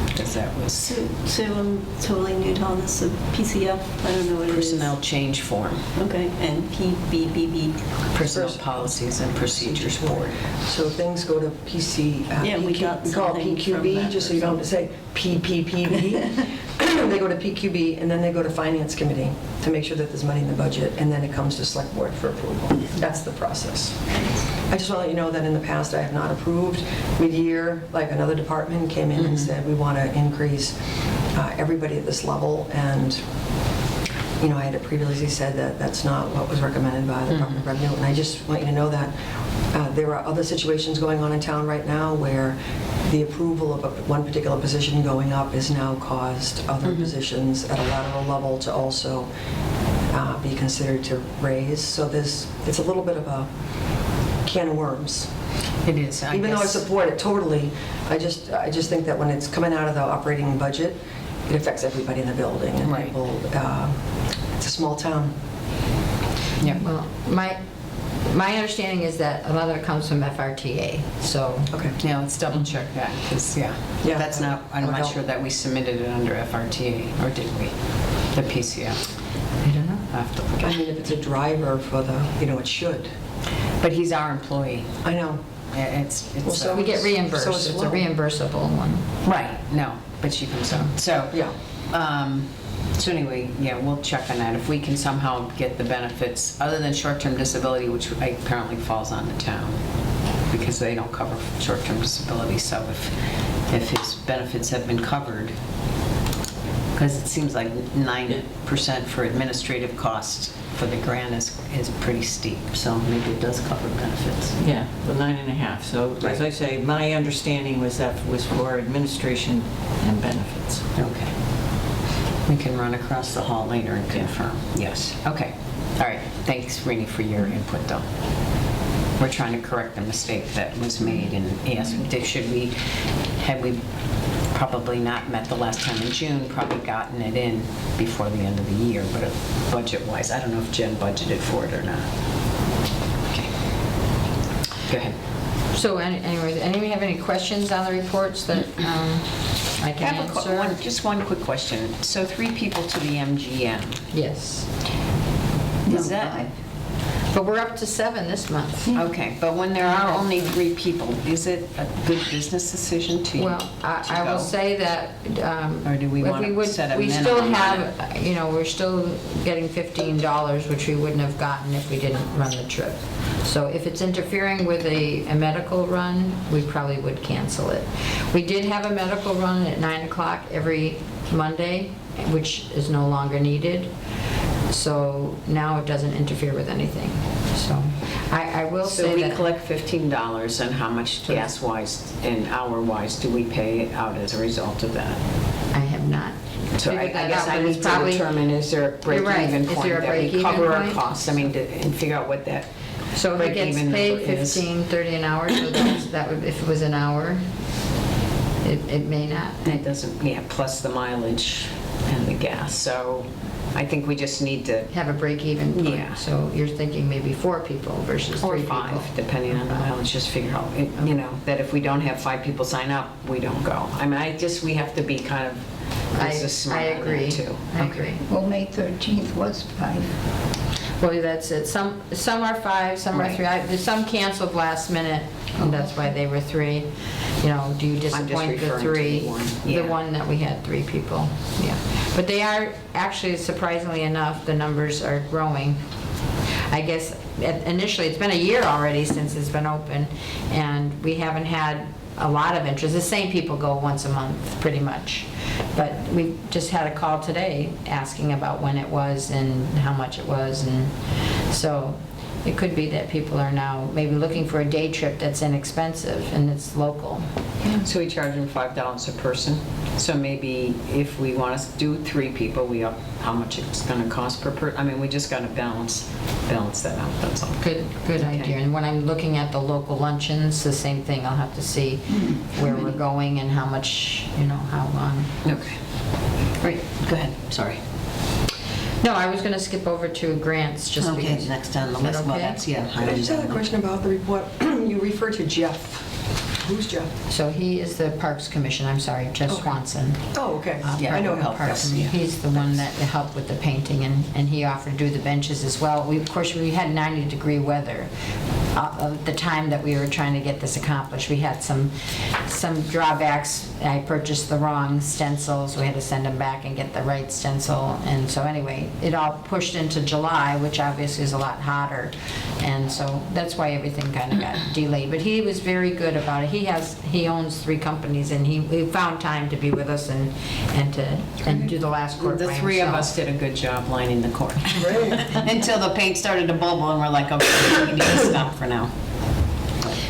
because that was So I'm totally new to all this, so PCF, I don't know what it is. personnel change form, Okay, and PBBB. Personnel Policies and Procedures Board. So things go to PC. Yeah, we got We call it something from PQB, that just so you don't say PPPB. They go to PQB, and then they go to Finance Committee to make sure that there's money in the budget, and then it comes to Select Board for approval. That's the process. I just want to let you know that in the past, I have not approved mid-year, like another department came in and said, we want to increase everybody at this level, and I had previously said that that's not what was recommended by the Department of Revenue, and I just want you to know that there are other situations going on in town right now where the approval of one particular position going up has now caused other positions at a lateral level to also be considered to raise. So it's a little bit of a can of worms. It is, Even though I support it totally, I just think that when it's coming out of the operating budget, it affects everybody in the building. And Right. people, it's a small town. Yeah. Well, my understanding is that a lot of it comes from FRTA, so. Okay. Yeah, let's double check that, because, Yeah, that's not, I'm that would not help. sure that we submitted it under FRTA, or did we? The PCF. I don't know. I have to look I at mean, if it's a driver for the, it should. it. But he's our employee. I know. It's, Well, so We get So reimbursed, it's it's a low. reimbursable one. right, no, but she comes out. So, Yeah. so anyway, yeah, we'll check on that. If we can somehow get the benefits, other than short-term disability, which apparently falls on the town, because they don't cover short-term disability, so if his benefits have been covered, because it seems like 9% for administrative costs for the grant is pretty steep, so maybe it does cover benefits. Yeah, the 9.5. So as I say, my understanding was that was for administration and benefits. Okay. We can run across the hall later and confirm. Yes, okay. All right, thanks, Rini, for your input, though. We're trying to correct a mistake that was made, and yes, had we probably not met the last time in June, probably gotten it in before the end of the year, but budget-wise, I don't know if Jen budgeted for it or not. Okay. Go ahead. So anyway, anybody have any questions on the reports that I I can have answer? just one quick question. So 3 people to the MGM. Yes, Is that... 5. but we're up to 7 this month. Okay, but when there are only 3 people, is it a good business decision to Well, I will go? say that. Or do we if want to would- set a We still minimum on have, we're still getting $15, which we wouldn't have gotten if we didn't run the trip. So if it's interfering with a medical run, we probably would cancel it. We did have a medical run at 9 o'clock every Monday, which is no longer needed. So now it doesn't interfere with anything. So I will So say we that. collect $15, and how much gas-wise and hour-wise do we pay out as a result of that? I have not So I figured that guess out, I but it's need to probably. determine, is there a You're right. break-even Is point there a that we break-even cover our point? costs? I mean, and figure out what that So if it gets break-even paid number is. $15.30 an hour, so that would, if it was an hour, it may not. It doesn't, yeah, plus the mileage and the gas, so I think we just need to, Have a break-even point. Yeah. So you're thinking maybe 4 people versus 3 or people. 5, depending on the mileage, just figure out, that if we don't have 5 people sign up, we don't go. I mean, we have to be kind of business smart I on that, agree. too. I Okay. agree. Well, May 13th was 5. Well, that's it. Some are 5, some are Right. 3. There's some canceled last minute, and that's why they were 3. Do you disappoint the referring to 3? the one, The yeah. one that we had 3 people, yeah. But they are, actually, surprisingly enough, the numbers are growing. I guess initially, it's been a year already since it's been open, and we haven't had a lot of interest. The same people go once a month, pretty much. But we just had a call today asking about when it was and how much it was, and so it could be that people are now maybe looking for a day trip that's inexpensive and it's local. So we charge them $5 a person. So maybe if we want to do 3 people, we up how much it's going to cost per person. I mean, we just got to balance that out, that's all. Good Okay. idea. And when I'm looking at the local luncheons, the same thing. I'll have to see where we're going and how much, how long. Okay. Great, go ahead, sorry. No, I was going to skip over to grants just Okay, because. next on the Is that list, well, okay? that's, yeah. I just had a question about the report. You referred to Jeff. Who's Jeff? So he is the Parks Commission, I'm sorry, Jeff Okay. Swanson. Oh, okay. Yeah, I know he'll him. help Parks us, Commission. yeah. He's the one that helped with the painting, and he offered to do the benches as well. Of course, we had 90-degree weather the time that we were trying to get this accomplished. We had some drawbacks. I purchased the wrong stencils. We had to send them back and get the right stencil. And so anyway, it all pushed into July, which obviously is a lot hotter. And so that's why everything kind of got delayed. But he was very good about it. He owns 3 companies, and he found time to be with us and do the last court by The 3 of himself. us did a good job lining the court. Great. Until the paint started to bubble and we're like, okay, we need to stop for now.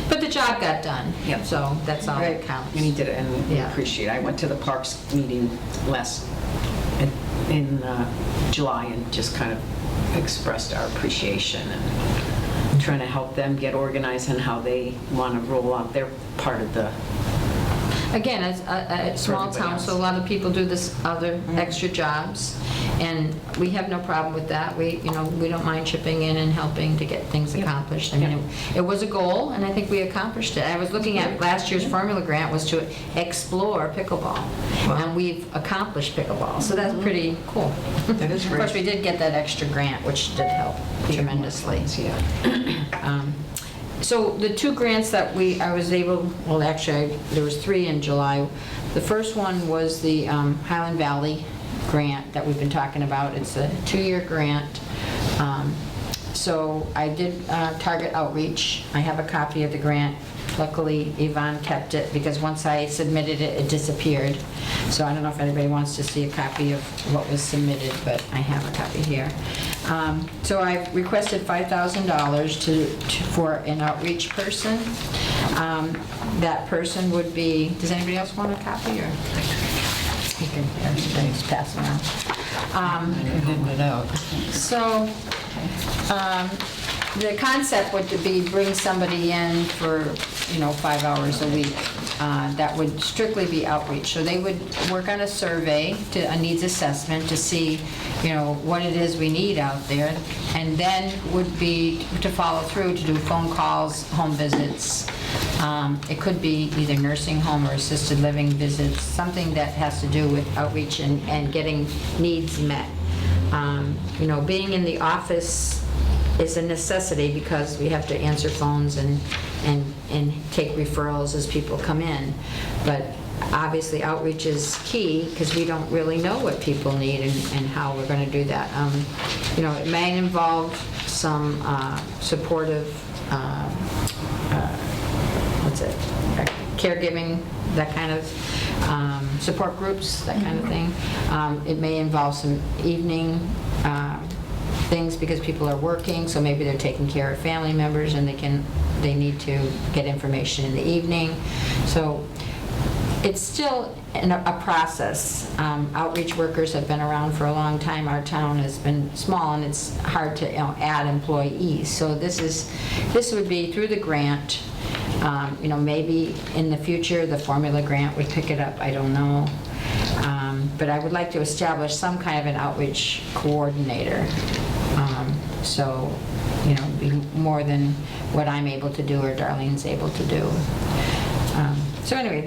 But the job got done. Yep. So that's all that Right. counts. And he did it, and we Yeah. appreciate it. I went to the Parks meeting in July and just kind of expressed our appreciation and trying to help them get organized and how they want to roll out their part of the, Again, it's a small everybody town, else. so a lot of people do this other extra jobs, and we have no problem with that. We don't mind chipping in and helping to get things accomplished. I mean, it was a goal, and I think we accomplished it. I was looking at last year's formula grant was to explore pickleball, and we've accomplished pickleball, so that's pretty cool. That is Of course, great. we did get that extra grant, which did help tremendously. yeah. So the 2 grants that I was able, well, actually, there was 3 in July. The first one was the Highland Valley grant that we've been talking about. It's a 2-year grant. So I did target outreach. I have a copy of the grant. Luckily, Yvonne kept it because once I submitted it, it disappeared. So I don't know if anybody wants to see a copy of what was submitted, but I have a copy here. So I've requested $5,000 for an outreach person. That person would be, does anybody else want a copy, or? You can, everybody's passing around. So, the concept would be bring somebody in for, 5 hours a week. That would strictly be outreach. So they would work on a survey, a needs assessment to see, what it is we need out there. And then would be to follow through to do phone calls, home visits. It could be either nursing home or assisted living visits, something that has to do with outreach and getting needs met. Being in the office is a necessity because we have to answer phones and take referrals as people come in. But obviously outreach is key because we don't really know what people need and how we're going to do that. It may involve some supportive, caregiving, that kind of support groups, that kind of thing. It may involve some evening things because people are working, so maybe they're taking care of family members and they need to get information in the evening. So it's still a process. Outreach workers have been around for a long time. Our town has been small and it's hard to add employees. So this would be through the grant. Maybe in the future the formula grant would pick it up, I don't know. But I would like to establish some kind of an outreach coordinator. So, be more than what I'm able to do or Darlene's able to do. So anyway,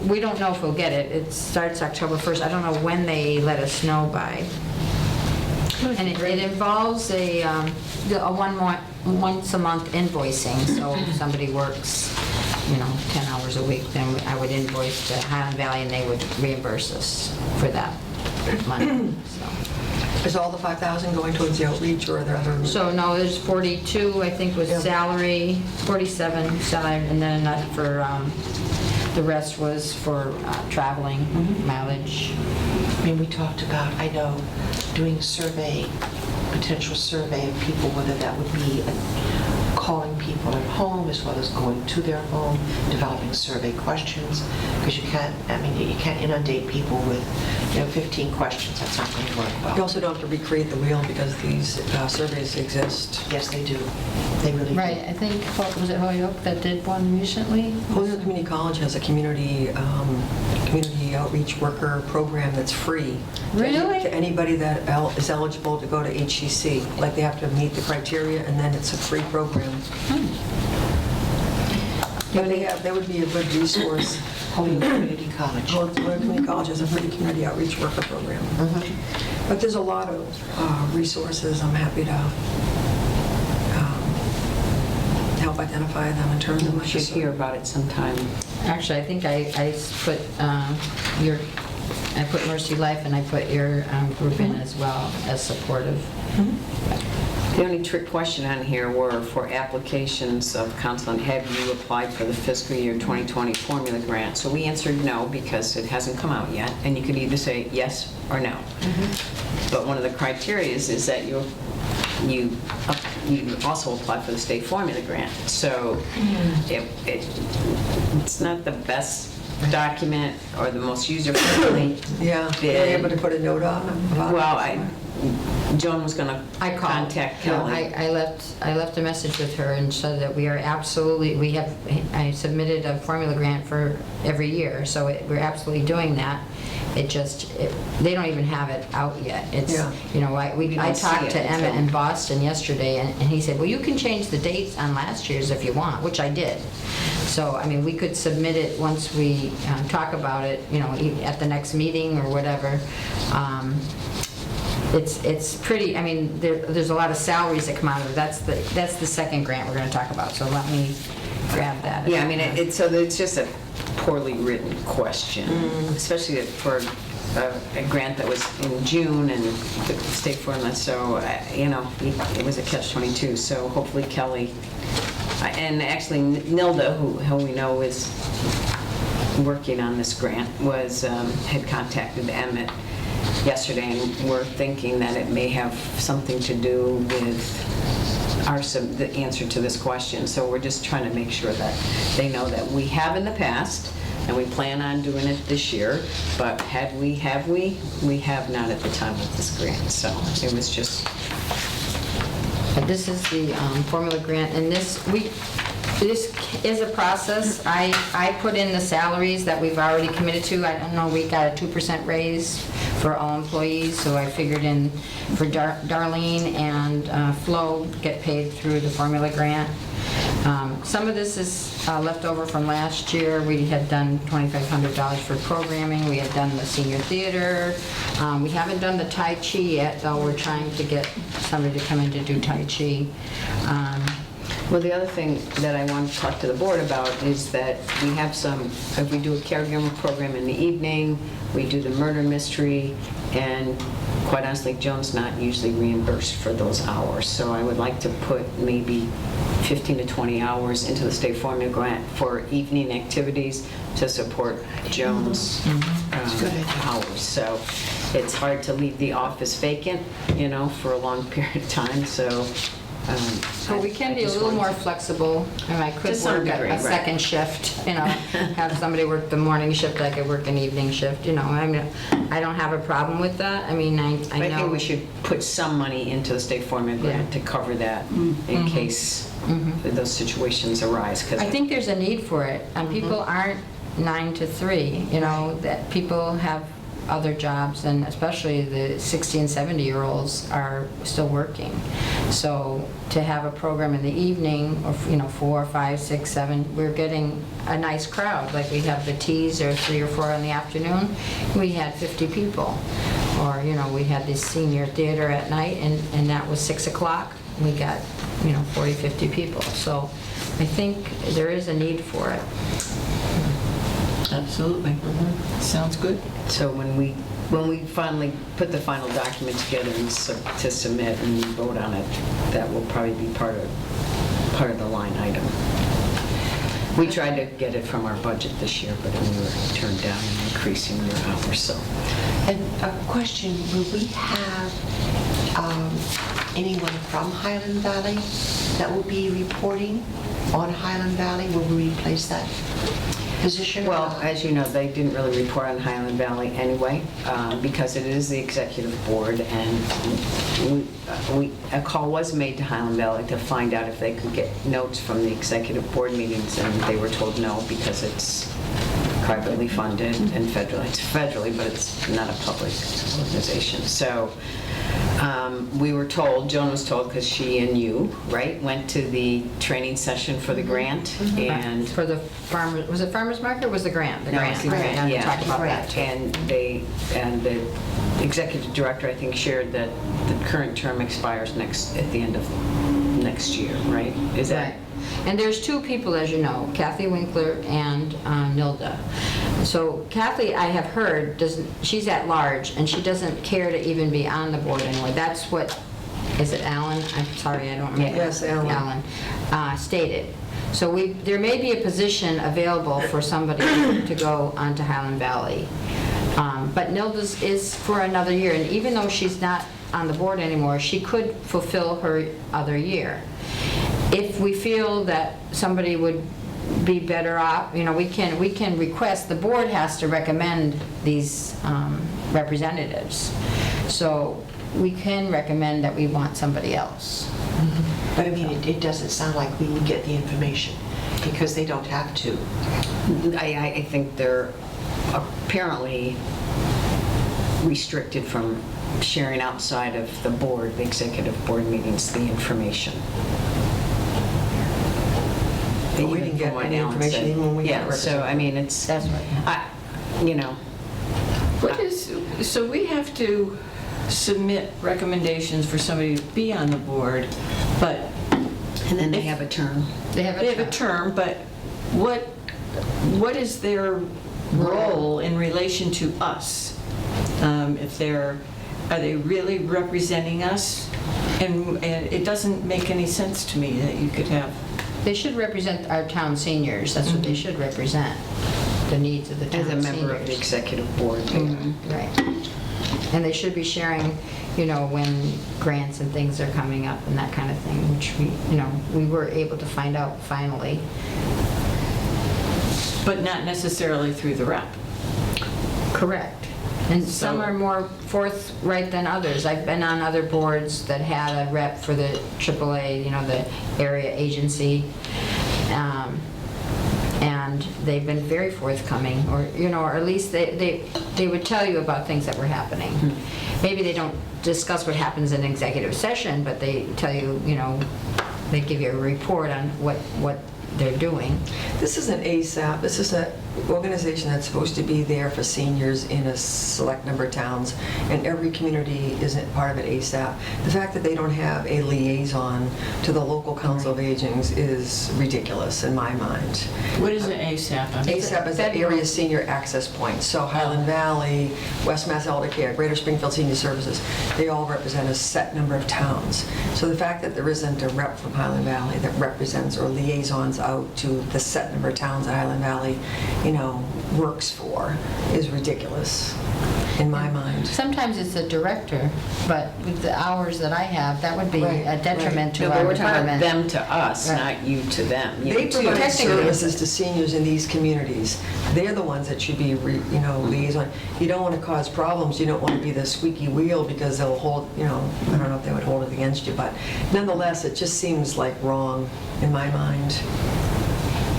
we don't know if we'll get it. It starts October 1st. I don't know when they let us know by. And it involves a once a month invoicing. So if somebody works, 10 hours a week, then I would invoice to Highland Valley and they would reimburse us for that money. Is all the 5,000 going towards the outreach, or are there other? So no, there's 42, I think, was salary, 47 salary, and then for, the rest was for traveling, mileage. I mean, we talked about, I know, doing potential survey of people, whether that would be calling people at home as well as going to their home, developing survey questions, because you can't inundate people with 15 questions. That's not going to work well. You also don't have to recreate the wheel because these surveys exist. Yes, they do. They really do. Right, I think, was it Holyoke that did one recently? Holyoke Community College has a community outreach worker program that's free. Really? To anybody that is eligible to go to HCC. Like, they have to meet the criteria, and then it's a free program. But they would be a good resource. Holyoke Community College. Holyoke Community College has a free community outreach worker program. But there's a lot of resources. I'm happy to help identify them in terms of We what should hear about it sometime. Actually, I think I put I put Mercy Life and I put your group in as well as supportive. The only trick question on here were for applications of council, and have you applied for the fiscal year 2020 formula grant? So we answered no because it hasn't come out yet, and you could either say yes or no. But one of the criteria is that you also apply for the state formula grant. So it's not the best document or the most user-friendly. Yeah, were you able to put a note on them about Well, Joan was going to I called. contact Kelly. I left a message with her and said that we are absolutely, I submitted a formula grant for every year, so we're absolutely doing that. It just, they don't even have it out yet. It's, Yeah. you know, I don't see talked it to Emmett until- in Boston yesterday, and he said, well, you can change the dates on last year's if you want, which I did. So, I mean, we could submit it once we talk about it, you know, at the next meeting or whatever. It's pretty, I mean, there's a lot of salaries that come out of it. That's the second grant we're going to talk about, so let me grab that. Yeah, I mean, so it's just a poorly written question, especially for a grant that was in June and the state formula, so, you know, it was a catch-22, so hopefully Kelly, and actually Nilda, who we know is working on this grant, had contacted Emmett yesterday, and we're thinking that it may have something to do with the answer to this question. So we're just trying to make sure that they know that we have in the past, and we plan on doing it this year, but have we? We have not at the time of this grant, so it was just... This is the formula grant, and this is a process. I put in the salaries that we've already committed to. I don't know, we got a 2% raise for all employees, so I figured in for Darlene and Flo get paid through the formula grant. Some of this is left over from last year. We had done $2,500 for programming. We had done the senior theater. We haven't done the Tai Chi yet, though we're trying to get somebody to come in to do Tai Chi. Well, the other thing that I want to talk to the board about is that we have if we do a caregiver program in the evening, we do the murder mystery, and quite honestly, Joan's not usually reimbursed for those hours. So I would like to put maybe 15 to 20 hours into the state formula grant for evening activities to support Joan's hours. So it's hard to leave the office vacant, you know, for a long period of time, so... But we can be a little more flexible, and I could To some work degree, a right. second shift, you know, have somebody work the morning shift, I could work an evening shift, you know, I mean, I don't have a problem with that. I mean, I know... I think we should put some money into the state formula grant to cover that in case those situations arise. 'Cause I think there's a need for it, and people aren't 9 to 3, you know, that people have other jobs, and especially the 60 and 70-year-olds are still working. So to have a program in the evening, or, you know, 4, 5, 6, 7, we're getting a nice crowd. Like we have the teas, or 3 or 4 in the afternoon, we had 50 people. Or, you know, we had this senior theater at night, and that was 6 o'clock. We got, you know, 40, 50 people. So I think there is a need for it. Absolutely. Sounds good. So when we finally put the final document together and to submit and vote on it, that will probably be part of the line item. We tried to get it from our budget this year, but we were turned down in increasing their hours, so. And a question, will we have anyone from Highland Valley that will be reporting on Highland Valley? Will we replace that position? Well, as you know, they didn't really report on Highland Valley anyway, because it is the executive board, and a call was made to Highland Valley to find out if they could get notes from the executive board meetings, and they were told no, because it's privately funded and it's federally, but it's not a public organization. So we were told, Joan was told, because she and you, right, went to the training session for the grant, and... For the farmer, was it farmer's market or was the grant? The No, grant. it's the grant, Okay, yeah. talked about that too. And the executive director, I think, shared that the current term expires at the end of next year, right? Is that? Right. And there's two people, as you know, Kathy Winkler and Nilda. So Kathy, I have heard, she's at large, and she doesn't care to even be on the board anymore. That's what, is it Alan? I'm sorry, I don't remember. Yes, Alan. Stated. So there may be a position available for somebody to go onto Highland Valley. But Nilda's is for another year, and even though she's not on the board anymore, she could fulfill her other year. If we feel that somebody would be better off, we can request, the board has to recommend these representatives. So we can recommend that we want somebody else. But I mean, it doesn't sound like we would get the information, because they don't have to. I think they're apparently restricted from sharing outside of the board, the executive board meetings, the information. But we didn't get any information even when we had Yeah, so I mean, it's, That's right. So we have to submit recommendations for somebody to be on the board, but and then they have a term. they have a term, but what is their role in relation to us? Are they really representing us? And it doesn't make any sense to me that you could have. They should represent our town seniors. That's what they should represent, the needs of the town As a seniors. member of the executive board. Right. And they should be sharing, when grants and things are coming up and that kind of thing, which we were able to find out finally. But not necessarily through the rep. Correct. And some So- are more forthright than others. I've been on other boards that had a rep for the AAA, the area agency, and they've been very forthcoming, or at least they would tell you about things that were happening. Maybe they don't discuss what happens in executive session, but they tell you, they give you a report on what they're doing. This is an ASAP. This is an organization that's supposed to be there for seniors in a select number of towns, and every community is part of it ASAP. The fact that they don't have a liaison to the local council of agings is ridiculous in my mind. What is an ASAP? ASAP is the area senior access point. So Highland Valley, West Mass Elder Care, Greater Springfield Senior Services, they all represent a set number of towns. So the fact that there isn't a rep from Highland Valley that represents or liaisons out to the set number of towns that Highland Valley, works for is ridiculous in my mind. Sometimes it's a director, but with the hours that I have, that would be Right, a detriment to No, but our we're talking about department. them to us, Right. not you to them. They provide Technically, services to seniors in these communities. They're the ones that should be, liaison. You don't want to cause problems. You don't want to be the squeaky wheel because they'll hold, I don't know if they would hold it against you, but nonetheless, it just seems like wrong in my mind.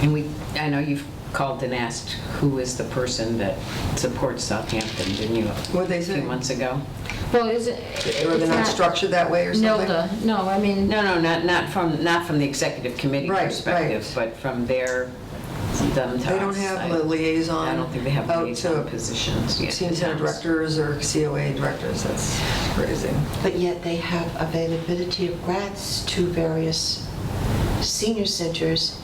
And I know you've called and asked who is the person that supports Southampton, didn't you? What'd they A say? few months ago. Well, is it? Or they're it's not structured that way or something? Nilda, no, I mean, No, not from the executive committee Right, perspective, right. but from them to us. They don't have a liaison I don't think they have out liaison to positions yet. senior center directors or COA directors. That's crazy. But yet they have availability of grants to various senior centers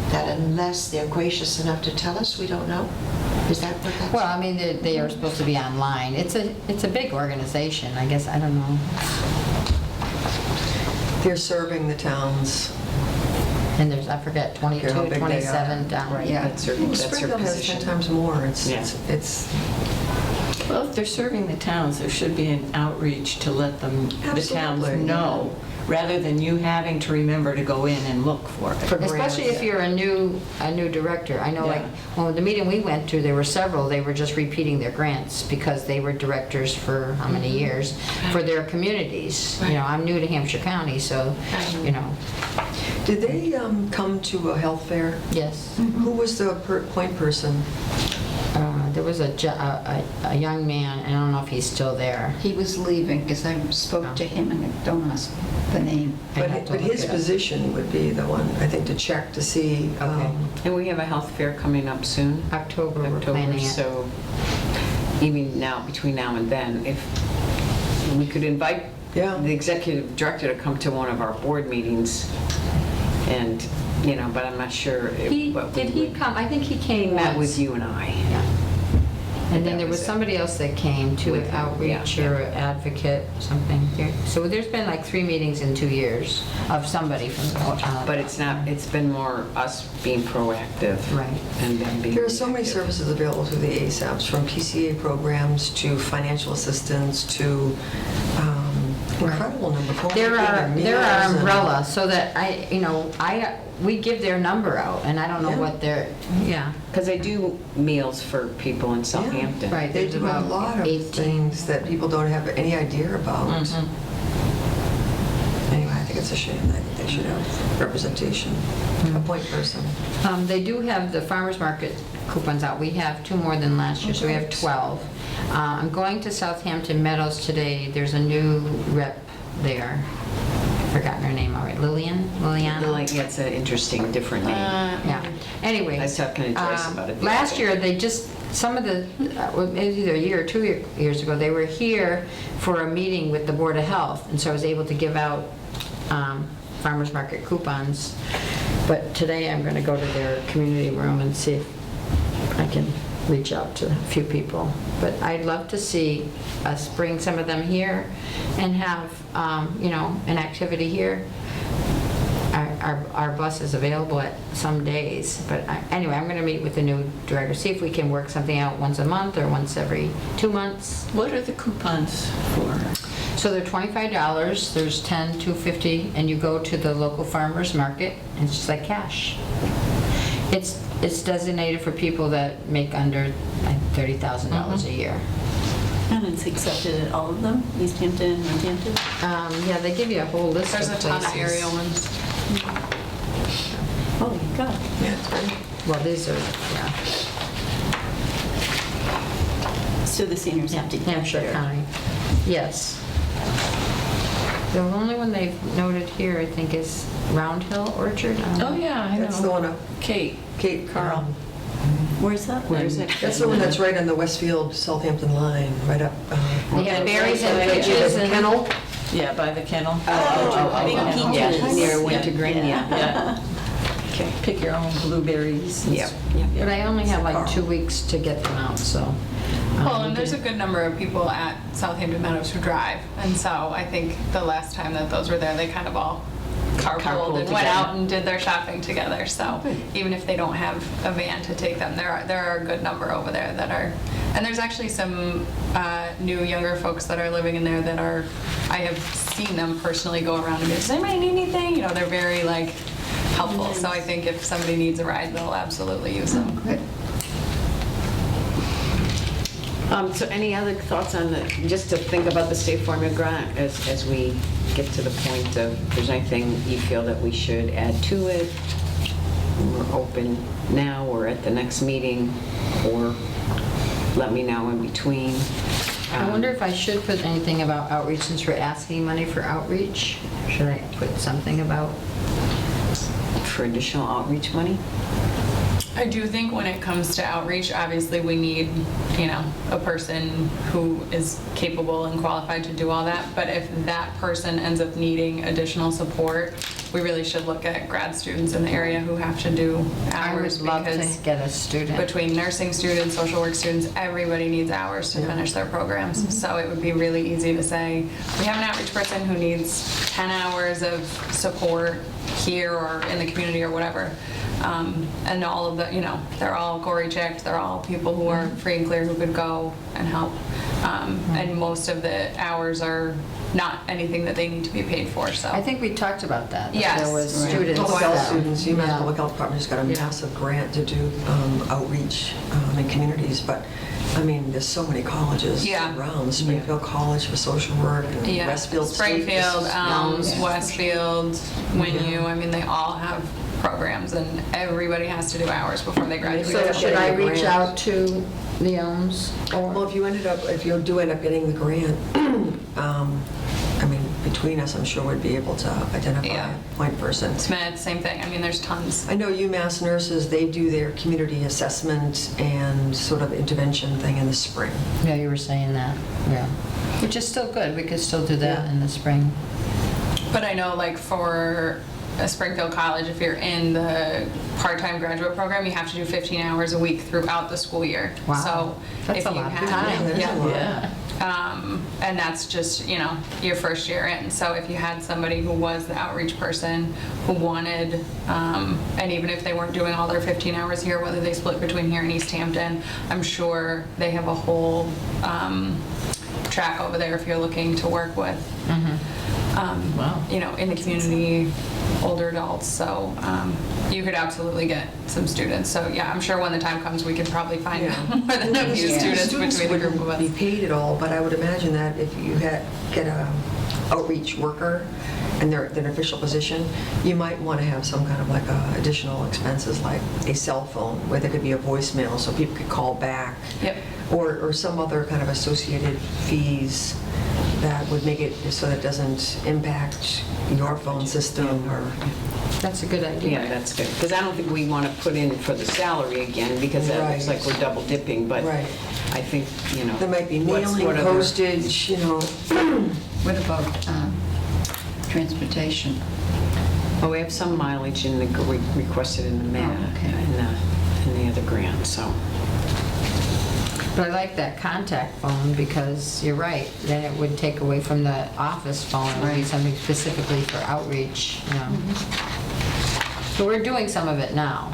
that unless they're gracious enough to tell us, we don't know? Is that what that's? well, I mean, they are supposed to be online. It's a big organization, I guess, I don't know. They're serving the towns. And there's, I forget, 22, Care how big they are. 27 down, Right, yeah. that's her Springfield has 10 position. times more. Yeah. Well, if they're serving the towns, there should be an outreach to let them, the towns Absolutely. know, rather than you having to remember to go in and look for it. For Especially grants. if you're a new director. I know, like, Yeah. well, the meeting we went to, there were several, they were just repeating their grants because they were directors for how many years, for their communities. I'm new to Hampshire County, so, Did they come to a health fair? yes. Who was the point person? There was a young man, and I don't know if he's still there. He was leaving because I spoke to him and don't ask the name. I'd have to But look his it up. position would be the one, I think, to check to see. And we have a health fair coming up soon. October, we're planning it. So even now, between now and then, if we could invite Yeah. the executive director to come to one of our board meetings and, but I'm not sure. Did he come? I think he He came met once. with you and I. Yeah. And then That there was was it. somebody else that came to With him, outreach yeah. or advocate, something. So there's been like 3 meetings in 2 years of somebody from the. But it's been more us being proactive. Right. And then being. There are so many reactive. services available through the ASAPs, from PCA programs to financial assistance to incredible number. There are meals and- umbrellas, so that we give their number out, and I don't know Yeah. what their, Because they do meals for people in Southampton. right. They there's do a about lot of 18. things that people don't have any idea about. Mhm. Anyway, I think it's a shame that they should have representation, a point person. They do have the farmer's market coupons out. We have 2 more than last year, so we have 12. I'm going to Southampton Meadows today. There's a new rep there. I've forgotten her name already. Liliana? Like, it's an interesting, different name. Yeah. Anyway. I was talking to Joyce about it the Last other year, day. they just, some of the, either a year or 2 years ago, they were here for a meeting with the Board of Health, and so I was able to give out farmer's market coupons. But today, I'm going to go to their community room and see if I can reach out to a few people. But I'd love to see us bring some of them here and have, an activity here. Our bus is available at some days, but anyway, I'm going to meet with the new director, see if we can work something out once a month or once every 2 months. What are the coupons for? So they're $25, there's 10, $2.50, and you go to the local farmer's market, and it's just like cash. It's designated for people that make under $30,000 a year. And it's accepted at all of them, Easthampton, Northampton? Yeah, they give you a whole list of There's a ton of places. area ones. Oh, my God. Yeah, it's great. Well, these are, yeah, So the seniors have to get Hampshire there. County. Yes. The only one they've noted here, I think, is Round Hill Orchard. I don't know. Oh, yeah, I know. That's the one up, Kate. Kate Carl. Where's that? Where is it? That's the one that's right on the Westfield Southampton line, right up. They have berries and Right, peaches the and. Kennel. Yeah, by the kennel. Big peaches. Yeah, near Wintergreen, yeah. Yeah. Okay. Pick your own blueberries. and Yep, s- yep. But I only have like 2 weeks to get them out, so. Well, and there's a good number of people at Southampton Meadows who drive, and so I think the last time that those were there, they kind of all carpooled Carpooled and went together. out and did their shopping together. So even if they don't have a van to take them, there are a good number over there that are. And there's actually some new younger folks that are living in there that are. I have seen them personally go around and be, does anybody need anything? They're very helpful. So I think if somebody needs a ride, they'll absolutely use them. So any other thoughts on just to think about the state formula grant as we get to the point of, if there's anything you feel that we should add to it? We're open now or at the next meeting, or let me know in between. I wonder if I should put anything about outreach since we're asking money for outreach. Should I put something about? For additional outreach money? I do think when it comes to outreach, obviously we need, a person who is capable and qualified to do all that. But if that person ends up needing additional support, we really should look at grad students in the area who have to do I would hours, love because to get a student. between nursing students, social work students, everybody needs hours to finish their programs. So it would be really easy to say, we have an outreach person who needs 10 hours of support here or in the community or whatever. And all of the, they're all Gory checked, they're all people who are free and clear who could go and help. And most of the hours are not anything that they need to be paid for, so. I think we talked about that. Yes. There was Right. students. Public health that- students, UMass Yeah. Public Health Department has got a massive grant to do outreach in communities, but, there's so many colleges Yeah. around, Springfield College for social work, and Yeah, Westfield State. Springfield, Elms. Westfield, Winu, they all have programs, and everybody has to do hours before they graduate. So should I reach Grant. out to the Elms? Well, if you do end up getting the grant, between us, I'm sure would be able to identify Yeah. a point person. Smith, same thing. I mean, there's tons. I know UMass nurses, they do their community assessment and sort of intervention thing in the spring. Yeah, you were saying that, yeah. Which is still good, we could still do that Yeah. in the spring. But I know, like, for a Springfield College, if you're in the part-time graduate program, you have to do 15 hours a week throughout the school year. Wow. So That's if a you lot of had- time. That's a lot. Yeah. And that's just, you know, your first year in. So if you had somebody who was the outreach person who wanted, and even if they weren't doing all their 15 hours here, whether they split between here and Easthampton, I'm sure they have a whole track over there if you're looking to work with, Wow. you know, in the community, older adults. So you could absolutely get some students. So yeah, I'm sure when the time comes, we could probably find Yeah. more than a few students between the group of us. Be paid at all, but I would imagine that if you get a outreach worker and they're in an official position, you might want to have some kind of like additional expenses, like a cell phone where there could be a voicemail so people could call back. Yep. Or some other kind of associated fees that would make it so that it doesn't impact your phone system or. That's a good idea. Yeah, that's good, because I don't think we want to put in for the salary again, because that looks Right. like we're double dipping, but Right. I think, you know. There might be what's- mailing, what other- postage, you know. What about transportation? Well, we have some mileage in the, requested in the, Oh, okay. in the other grant, so. But I like that contact phone because you're right, then it would take away from the office phone. It would be something specifically for outreach, you know. So we're doing some of it now.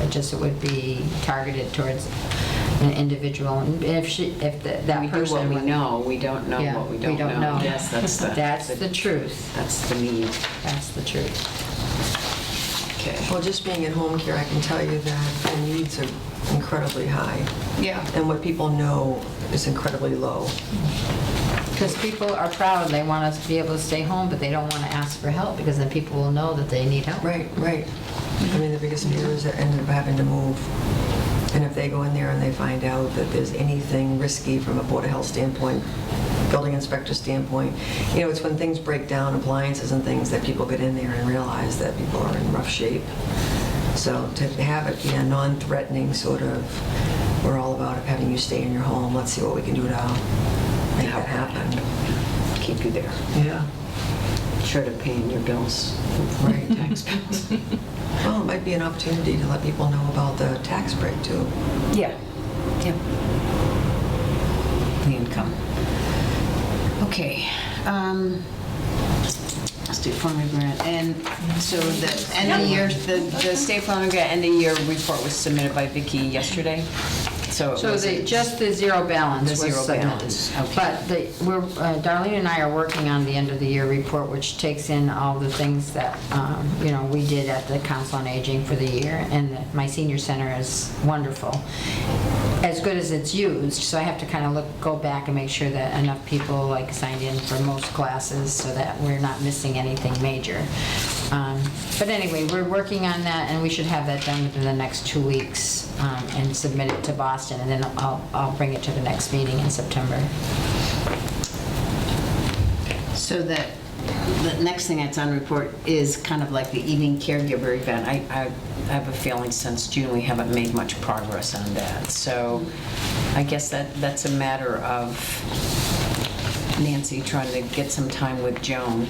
It would be targeted towards an individual. And if that We do person. what we would- know, we don't know Yeah, what we we don't don't know. know. Yes, that's the. That's the truth. That's the need. That's the truth. Okay. Well, just being in home care, I can tell you that the needs are incredibly high, Yeah. and what people know is incredibly low. Because people are proud, they want us to be able to stay home, but they don't want to ask for help because then people will know that they need help. Right, right. I mean, the biggest fear is that end up having to move. And if they go in there and they find out that there's anything risky from a Board of Health standpoint, building inspector standpoint, you know, it's when things break down, appliances and things, that people get in there and realize that people are in rough shape. So to have it be a non-threatening sort of, we're all about having you stay in your home, let's see what we can do to make that happen. Keep you there. Yeah. Short of paying your bills. Right. Tax bills. Well, it might be an opportunity to let people know about the tax break too. Yeah. Yep. The income. Okay. State Farm Grant, and so the end of year, the State Farm Grant end of year report was submitted by Vicki yesterday. So it So was just the zero balance The was zero submitted. balance, okay. But Darlene and I are working on the end of the year report, which takes in all the things that, you know, we did at the Council on Aging for the year, and my senior center is wonderful. As good as it's used, so I have to kind of go back and make sure that enough people like signed in for most classes so that we're not missing anything major. But anyway, we're working on that, and we should have that done within the next 2 weeks, and submit it to Boston, and then I'll bring it to the next meeting in September. So the next thing that's on report is kind of like the evening caregiver event. I have a feeling since June we haven't made much progress on that. So I guess that's a matter of Nancy trying to get some time with Joan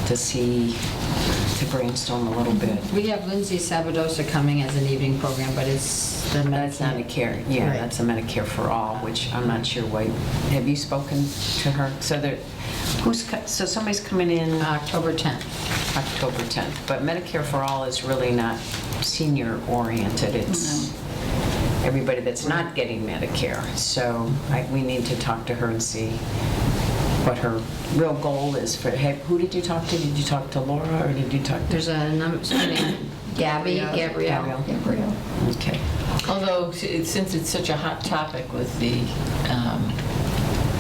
to brainstorm a little bit. We have Lindsay Sabadosa coming as an evening program, but it's the That's not a care, yeah, Right. that's a Medicare for all, which I'm not sure why. Have you spoken to her? So somebody's coming in October 10th. October 10th, but Medicare for all is really not senior oriented. It's everybody that's not getting Medicare. So we need to talk to her and see what her real goal is for. Who did you talk to? Did you talk to Laura or did you talk to? There's a number, Gabrielle. Okay. Although, since it's such a hot topic with the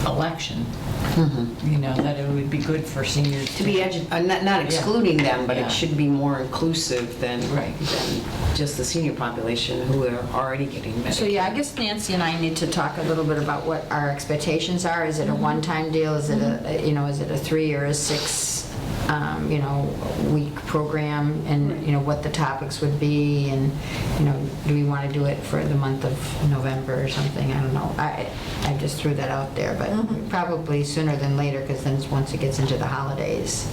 election, that it would be good for seniors To be not excluding them, but Yeah. it should be more inclusive than Right. just the senior population who are already getting Medicaid. So yeah, I guess Nancy and I need to talk a little bit about what our expectations are. Is it a one-time deal? Is it is it a 3 or a 6, week program? And, what the topics would be? And, do we want to do it for the month of November or something? I don't know. I just threw that out there, but probably sooner than later, because then once it gets into the holidays,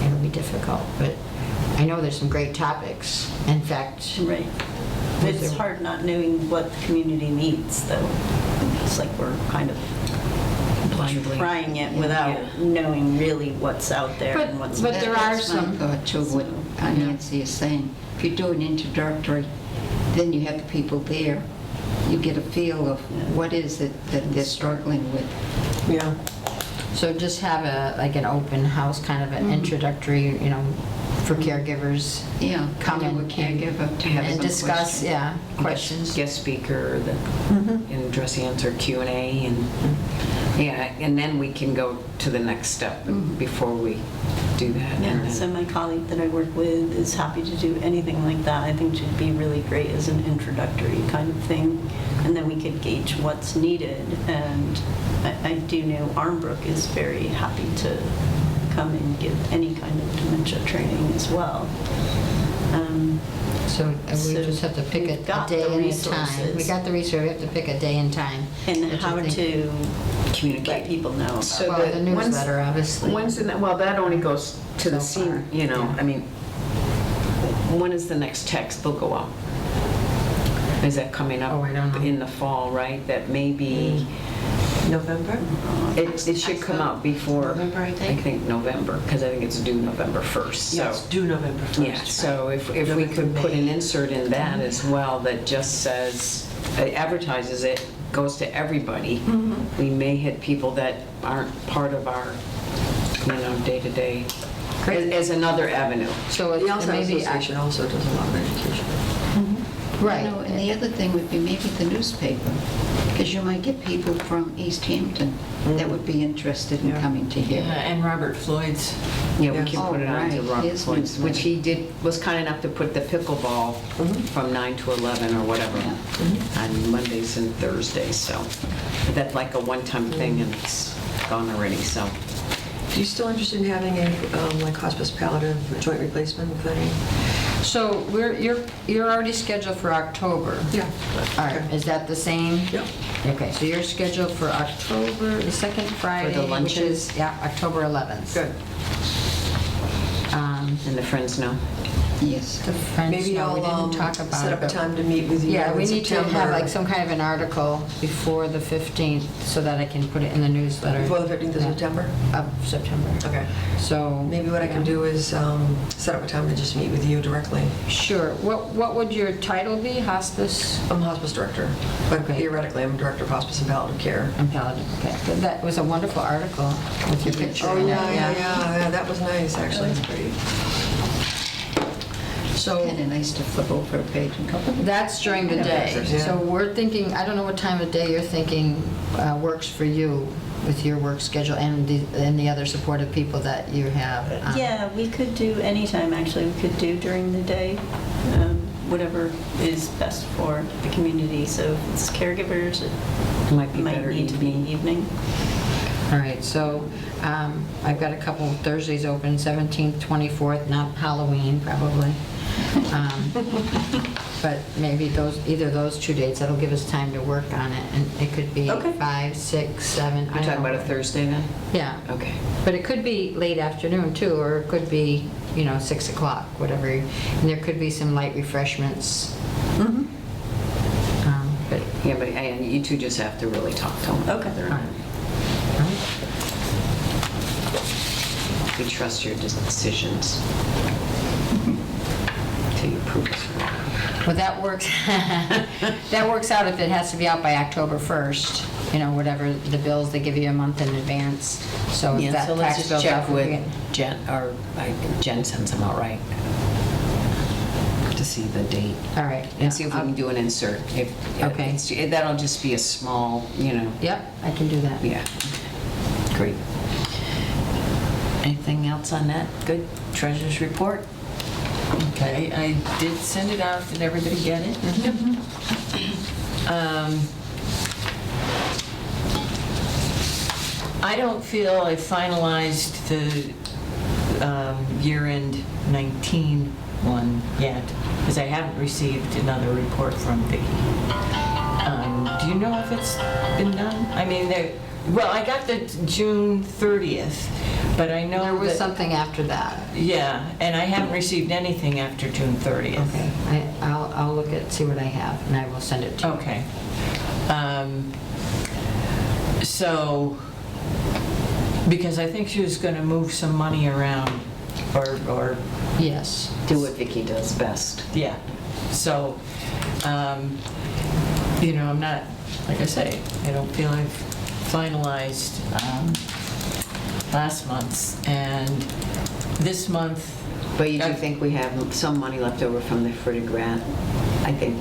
it'll be difficult. But I know there's some great topics. In fact, Right. It's hard not knowing what the community needs, though. It's like we're kind of Blindly. trying it without knowing really what's out there But- and what's. but there are That's my some- thought too, what Nancy is saying. If you do an introductory, then you have the people there, you get a feel of what is it that they're struggling with. Yeah. so just have an open house, kind of an introductory, for caregivers. Yeah, Come come to a and- caregiver to have And some discuss, questions. questions. Guest speaker, and address answer Q&A, and then we can go to the next step before we do that. Yeah, And then- so my colleague that I work with is happy to do anything like that. I think should be really great as an introductory kind of thing. And then we could gauge what's needed. And I do know Armbrook is very happy to come and give any kind of dementia training as well. So we So just have to pick we've a got day the and a time. resources. We got the resource, we have to pick a day and time. And that you how think- to Communicate. let people know about So Well, the when's- newsletter, obviously. well, that only goes to the So far, senior, yeah. I mean, when is the next textbook go out? Is that coming up Oh, I don't know. in the fall, right? That may be, November? it should come out before, November, I I think. think November, because I think it's due November 1st, so. Yeah, it's due November 1st. Yeah, so if we November, could put an May. insert in that as well that just says, advertises it, goes to everybody, we may hit people that aren't part of our, day-to-day, as another avenue. So The it Alzheimer's may be, Association also does a lot of education. right. And the other thing would be maybe the newspaper, because you might get people from Easthampton that would be interested in coming to Yeah, hear. and Robert Floyd's. Yeah, we Yes. can put it on to Oh, right, Robert his Floyd's, newsletter. which he was kind enough to put the pickleball from 9 to 11 or whatever on Mondays and Thursdays, so that's like a one-time thing and it's gone already, so. Are you still interested in having a, like hospice palliative joint replacement thing? So you're already scheduled for October. Yeah. All right, is that the same? Yeah. Okay, so you're scheduled for October, the second Friday, which luncheon? is, October 11th. Good. And the friends know. Yes. The Friends, Maybe no, we I'll didn't talk about set it, up a but- time to meet with you Yeah, we in need to have September. like some kind of an article before the 15th so that I can put it in the newsletter. Before the 15th of Yeah. September? Of September. Okay. So. Maybe what I can do is set up a time to just meet with you directly. Sure. What would your title be? Hospice I'm hospice director, but Okay. theoretically, I'm director of hospice and palliative care. and palliative? Okay. But that was a wonderful article with your picture Oh, in it. yeah, that was nice, actually. That's great. So Kind of nice to flip over a page and go. that's during the day. Yeah. So we're thinking, I don't know what time of day you're thinking works for you with your work schedule and the other supportive people that you have. Yeah, we could do anytime, actually. We could do during the day, whatever is best for the community. So if it's caregivers, it It might be might better need to be evening. evening. All right, so I've got a couple Thursdays open, 17th, 24th, not Halloween probably. But maybe either those 2 dates, that'll give us time to work on it. And it could be Okay. 5, 6, 7. You're talking about a Thursday then? Yeah. Okay. But it could be late afternoon too, or it could be, 6 o'clock, whatever. And there could be some light refreshments. But, Yeah, but you two just have to really talk to them. Okay. all right. We trust your decisions. Till you prove us wrong. Well, that works, that works out if it has to be out by October 1st, whatever the bills, they give you a month in advance. So if Yeah, that so let's tax just bill's check out, with Jen, or Jen sends them out, right? To see the date. All right. And see if we I'll- can do an insert. Okay. That'll just be a small, Yep, I can do that. yeah. Great. Anything else on that? Good. Treasurer's report? Okay, I did send it out. Did everybody get it? I don't feel I finalized the year-end 19 one yet, because I haven't received another report from Vicki. Do you know if it's been done? I mean, well, I got the June 30th, but I know There was that- something after that. Yeah, and I haven't received anything after June 30th. Okay, I'll look at, see what I have, and I will send it to you. Okay. So, because I think she was going to move some money around, or Yes. Do what Vicki does best. yeah. So, I'm not, like I say, I don't feel I've finalized last month's, and this month. But you do think we have some money left over from the Fritta grant? I think,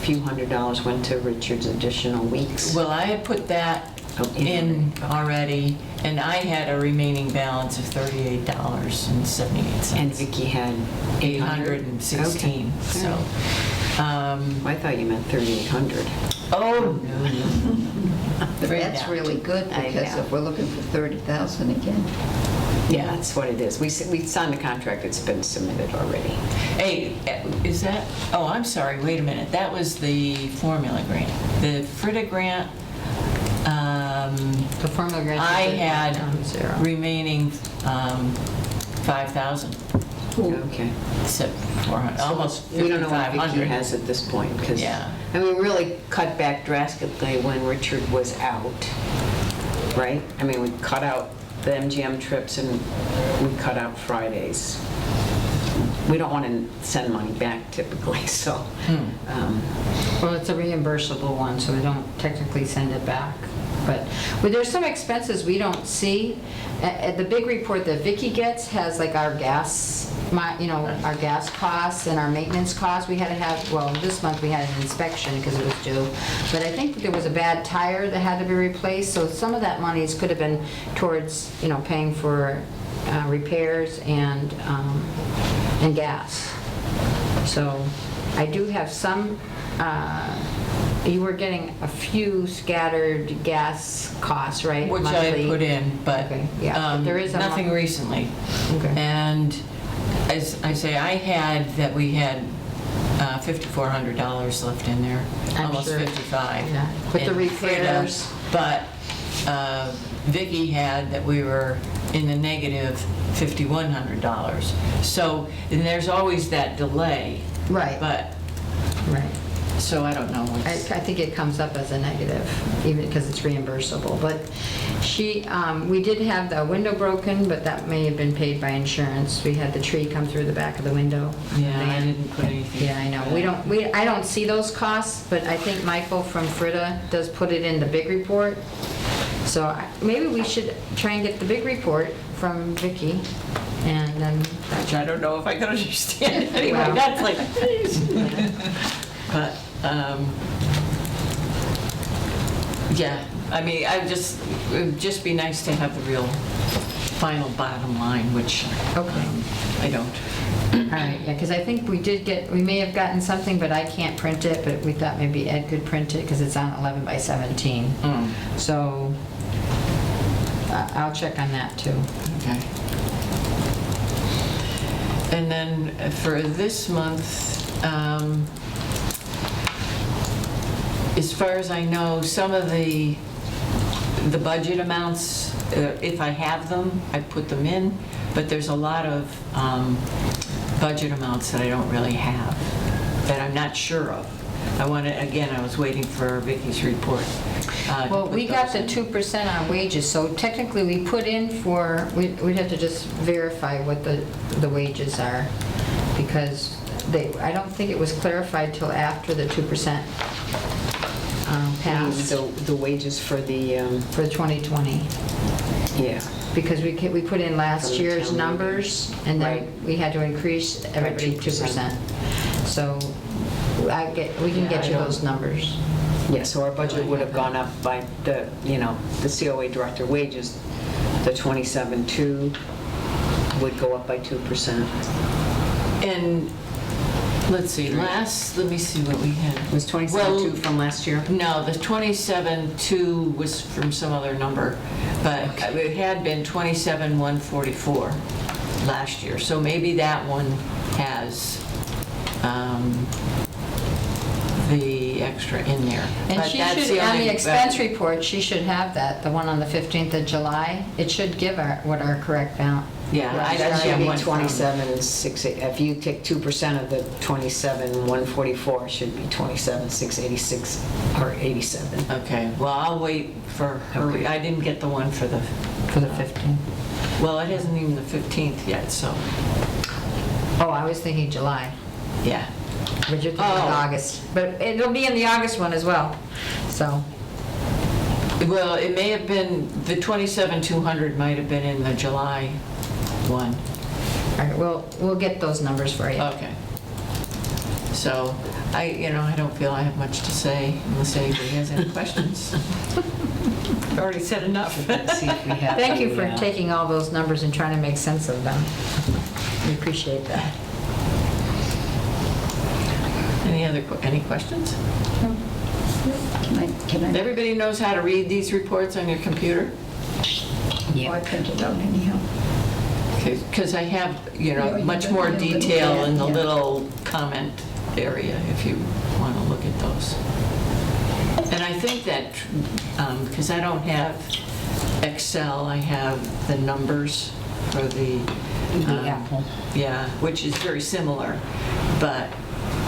few $100 went to Richard's additional weeks? Well, I had put that in already, and I had a remaining balance of $38.78. And Vicki had 816, Okay. so. I thought you meant 3,800. Oh, no. That's really good, I because know. if we're looking for 30,000 again. Yeah, that's what it is. We signed the contract, it's been submitted already. Hey, is that, oh, I'm sorry, wait a minute. That was the formula grant. The Fritta grant, The formula grant. I had zero. remaining 5,000. Okay. Except 400, almost We don't know what Vicki 5,500. has at this point, because, Yeah. and we really cut back drastically when Richard was out, right? I mean, we cut out the MGM trips and we cut out Fridays. We don't want to send money back typically, so. Well, it's a reimbursable one, so we don't technically send it back. But there's some expenses we don't see. The big report that Vicki gets has like our gas, our gas costs and our maintenance costs. We had to have, well, this month we had an inspection because it was due. But I think there was a bad tire that had to be replaced, so some of that monies could have been towards, paying for repairs and gas. So I do have some, you were getting a few scattered gas costs, right? Which I monthly? put in, but Okay, yeah, but there is a nothing recently. Okay. And as I say, we had $5,400 left in there, I'm almost sure. 55. Yeah. With the in repairs. Fritta. But Vicki had that we were in the negative $5,100. So, and there's always that delay. Right. But, Right. so I don't know. I think it comes up as a negative, even because it's reimbursable. But we did have the window broken, but that may have been paid by insurance. We had the tree come through the back of the window. Yeah, I didn't put anything. Yeah, I know. I don't see those costs, but I think Michael from Fritta does put it in the big report. So maybe we should try and get the big report from Vicki, and then. Which I don't know if I can understand anyway. Well. That's like, but, yeah, I mean, it would just be nice to have the real final bottom line, which Okay. I don't. All right, yeah, because I think we may have gotten something, but I can't print it, but we thought maybe Ed could print it because it's on 11 by 17. So I'll check on that too. Okay. And then for this month, as far as I know, some of the budget amounts, if I have them, I put them in, but there's a lot of budget amounts that I don't really have, that I'm not sure of. I was waiting for Vicki's report. to Well, put we got those the in. 2% on wages, so technically we put in we'd have to just verify what the wages are, because I don't think it was clarified till after the 2% passed The wages for the, for 2020. yeah. Because we put in last From the year's town numbers, and then Right. we had to increase everybody 2%. So we can get you those numbers. Yeah, so our budget would have gone up by the, the COA director wages, the 27.2 would go up by 2%. And, let's see, let me see what we had. Was 27.2 from last year? No, the 27.2 was from some other number, but it had been 27,144 last year. So maybe that one has the extra in there. And But she that's should, on only- the expense report, she should have that, the one on the 15th of July. It should give what our correct balance. Yeah, I That should have be one from- 27,680. If you take 2% of the 27,144, it should be 27,686 or 87. Okay, well, I'll wait for her. Okay. I didn't get the one for the, For the 15th. well, it isn't even the 15th yet, so, Oh, I was thinking July, yeah. but you're thinking Oh. August. But it'll be in the August one as well, so. Well, it may have been, the 27,200 might have been in the July one. All right, we'll get those numbers for you. Okay. So, I don't feel I have much to say unless anybody has any questions. I've already said enough. Let's see if we have Thank you the, for taking all those numbers and trying to make sense of them. We appreciate that. Any questions? Can I? Everybody knows how to read these reports on your computer? Oh, I printed out anyhow. Because I have, Yeah, much you more got the little detail pad, in the yeah. little comment area if you want to look at those. And I think that, because I don't have Excel, I have the numbers for the... Apple. Yeah, which is very similar, but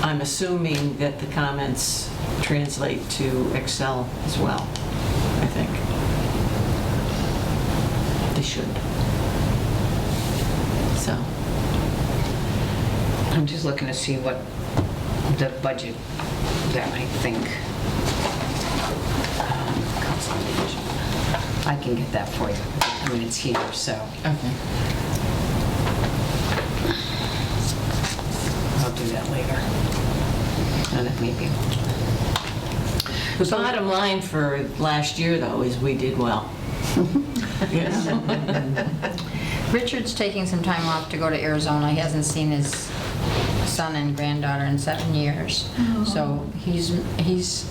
I'm assuming that the comments translate to Excel as well, I think. They should. So, I'm just looking to see what the budget that I think. Consolidation. I can get that for you. I mean, it's here, so okay. I'll do that later. And it may be. The bottom line for last year, though, is we did well. Yes. Richard's taking some time off to go to Arizona. He hasn't seen his son and granddaughter in 7 years. So he's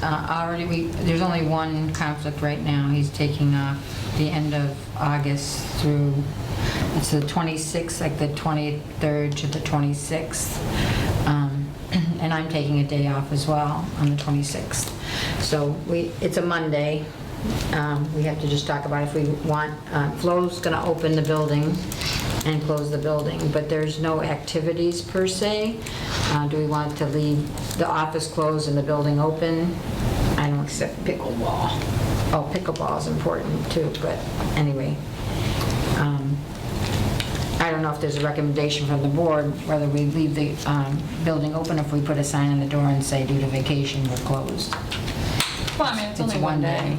already, there's only one conflict right now. He's taking off the end of August through, it's the 26th, like the 23rd to the 26th. And I'm taking a day off as well on the 26th. So it's a Monday. We have to just talk about if we want, Flo's going to open the building and close the building, but there's no activities per se. Do we want to leave the office closed and the building open? I don't accept pickleball. Oh, pickleball is important too, but anyway. I don't know if there's a recommendation from the board, whether we leave the building open, if we put a sign on the door and say due to vacation, we're closed. Well, I mean, it's only one day.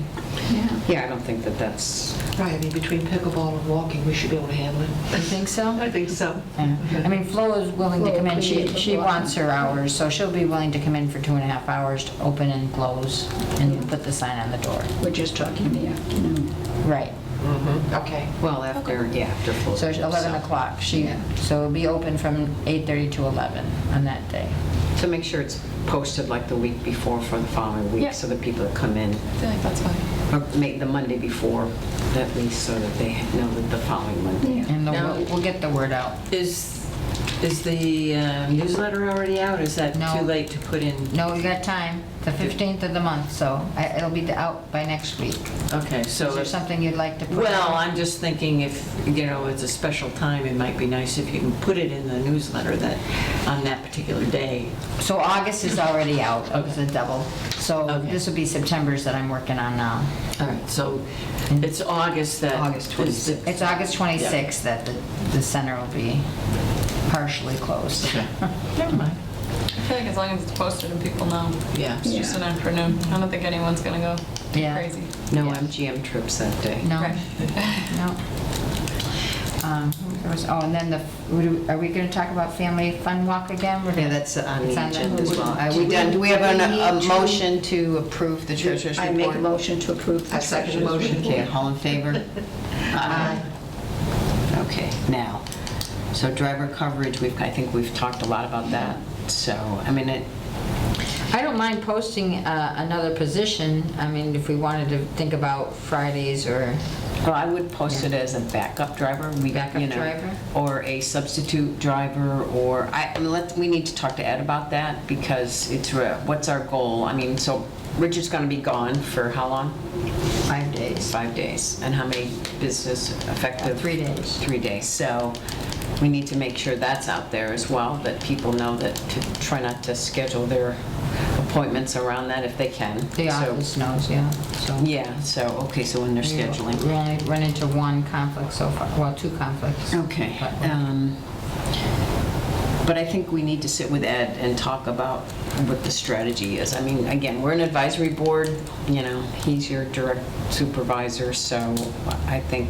Yeah, I don't think that's... Right, I mean, between pickleball and walking, we should be able to handle it. You think so? I think so. Yeah. I mean, Flo is willing to come in, she wants her hours, so she'll be willing to come in for 2.5 hours to open and close and put the sign on the door. We're just talking in the afternoon. Right. Okay. Well, after flow. So 11 o'clock, so it'll be open from 8:30 to 11 on that day. So make sure it's posted like the week before for the following week, Yeah. so that people that come in, I feel like that's fine. or make the Monday before, at least, so that they know that the following Monday. And Now- we'll get the word out. Is the newsletter already out? Is that No. too late to put in? No, we got time, the 15th of the month, so it'll be out by next week. Okay, Is so there if... something you'd like to put? Well, in? I'm just thinking if, it's a special time, it might be nice if you can put it in the newsletter that, on that particular day. So August is already out, it was a double. So Okay. this will be September's that I'm working on now. All right, so it's August that... August is the- 26th. It's August 26th that the center will be partially closed. Okay, never mind. I feel like as long as it's posted and people know, Yeah. it's just an afternoon. I don't think anyone's gonna go Yeah. crazy. No Yeah. MGM trips that day. No, Right. no. There was, oh, and then are we going to talk about family fun walk again? Yeah, that's on It's the on the- agenda as well. Are Do we we- done? Do we have do we a need to- motion to approve the treasurer's report? I make a motion to approve the I second the treasurer's motion. report. Okay, all in favor? Aye. Okay, now, so driver coverage, I think we've talked a lot about that. So, I mean, I don't mind posting another position. I mean, if we wanted to think about Fridays or, well, I would post it as a backup driver. Backup driver? Or a substitute driver, or, we need to talk to Ed about that, because what's our goal? I mean, so Richard's gonna be gone for how long? 5 days. 5 days. And how many business effective? 3 days. 3 days. So we need to make sure that's out there as well, that people know that to try not to schedule their appointments around that if they can. The So- office knows, yeah, so. Yeah, so, okay, so when they're scheduling. We only run into one conflict so far, well, 2 conflicts. Okay. But- But I think we need to sit with Ed and talk about what the strategy is. I mean, again, we're an advisory board, he's your direct supervisor, so I think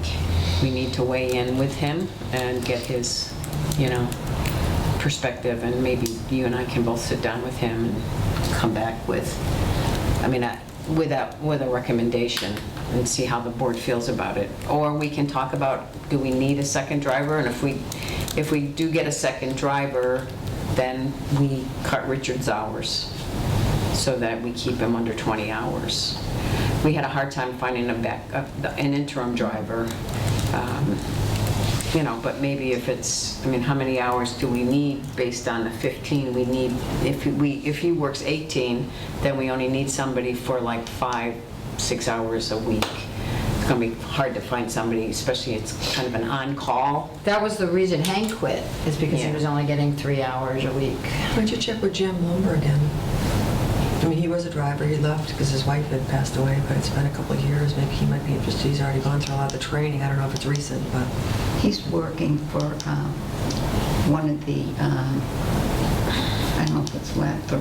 we need to weigh in with him and get his, perspective, and maybe you and I can both sit down with him and come back with, with a recommendation and see how the board feels about it. Or we can talk about, do we need a second driver? And if we do get a second driver, then we cut Richard's hours so that we keep him under 20 hours. We had a hard time finding an interim driver, but maybe if it's, how many hours do we need based on the 15 we need? If he works 18, then we only need somebody for like 5-6 hours a week. It's gonna be hard to find somebody, especially it's kind of an on-call. That was the reason Hank quit, is because he Yeah. was only getting 3 hours a week. Why don't you check with Jim Lumber again? He was a driver, he left because his wife had passed away, but it's been a couple of years, maybe he might be interested. He's already gone through a lot of the training, I don't know if it's recent, but... He's working for one of the, I don't know if it's Lather,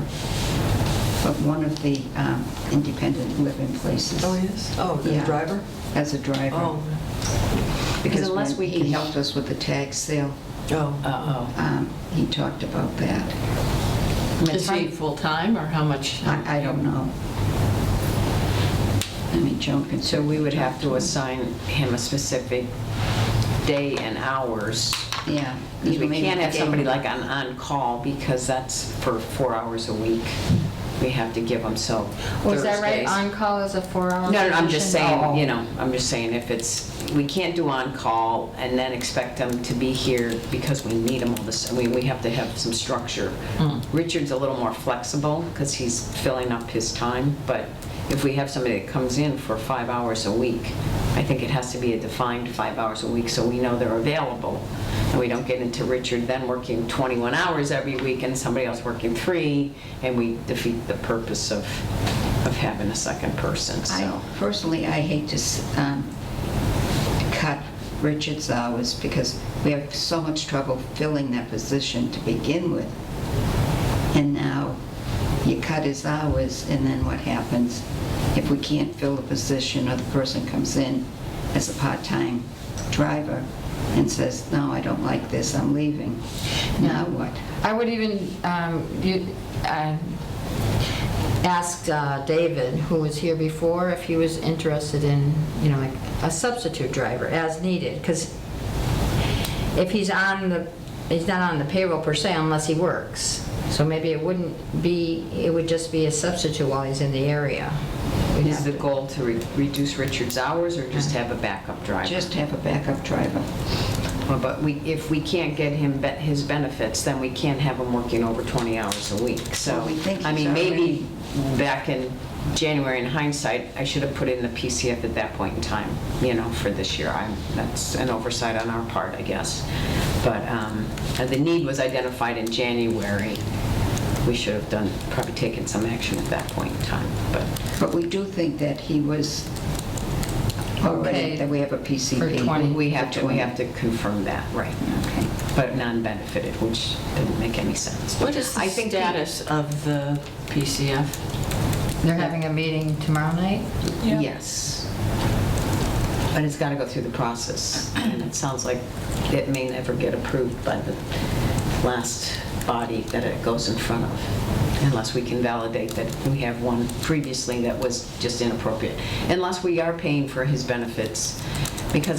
but one of the independent living places. Oh, he is? Oh, the Yeah. driver? As a driver. Oh, Because unless when we he can- helped us with the tag sale, oh. he talked about that. Is he full-time, or how much? I don't know. Joan can... So we would have to assign him a specific day and hours. Yeah. Because we Maybe can't have gave somebody him- like on-call, because that's for 4 hours a week. We have to give them, so Was that right? Thursdays. On-call is a 4-hour No, I'm just position? Oh. saying, I'm just saying if it's, we can't do on-call and then expect them to be here because we need them all this, we have to have some structure. Richard's a little more flexible because he's filling up his time, but if we have somebody that comes in for 5 hours a week, I think it has to be a defined 5 hours a week so we know they're available. And we don't get into Richard then working 21 hours every week and somebody else working 3, and we defeat the purpose of having a second person, so. Personally, I hate to cut Richard's hours because we have so much trouble filling that position to begin with. And now you cut his hours, and then what happens if we can't fill the position, or the person comes in as a part-time driver and says, no, I don't like this, I'm leaving. Now what? I would even asked David, who was here before, if he was interested in, like a substitute driver as needed, because if he's not on the payroll per se unless he works. So maybe it would just be a substitute while he's in the area. We'd Is have the to- goal to reduce Richard's hours or just have a backup driver? Just have a backup driver. Well, but if we can't get him his benefits, then we can't have him working over 20 hours a week. So, Well, we think I he's mean, maybe back in January, in hindsight, I should have put in the PCF at that point in time, for this year. That's an oversight on our part, I guess. But the need was identified in January. We should have probably taken some action at that point in time, But we do think that he was already, Okay. that we have a PCP. For 20. we have to confirm that, right? Okay. But non-benefited, which didn't make any sense. What is the I think status of the PCF? They're having a meeting tomorrow night? Yes. But it's got to go through the process, and it sounds like it may never get approved by the last body that it goes in front of, unless we can validate that we have one previously that was just inappropriate, unless we are paying for his benefits. Because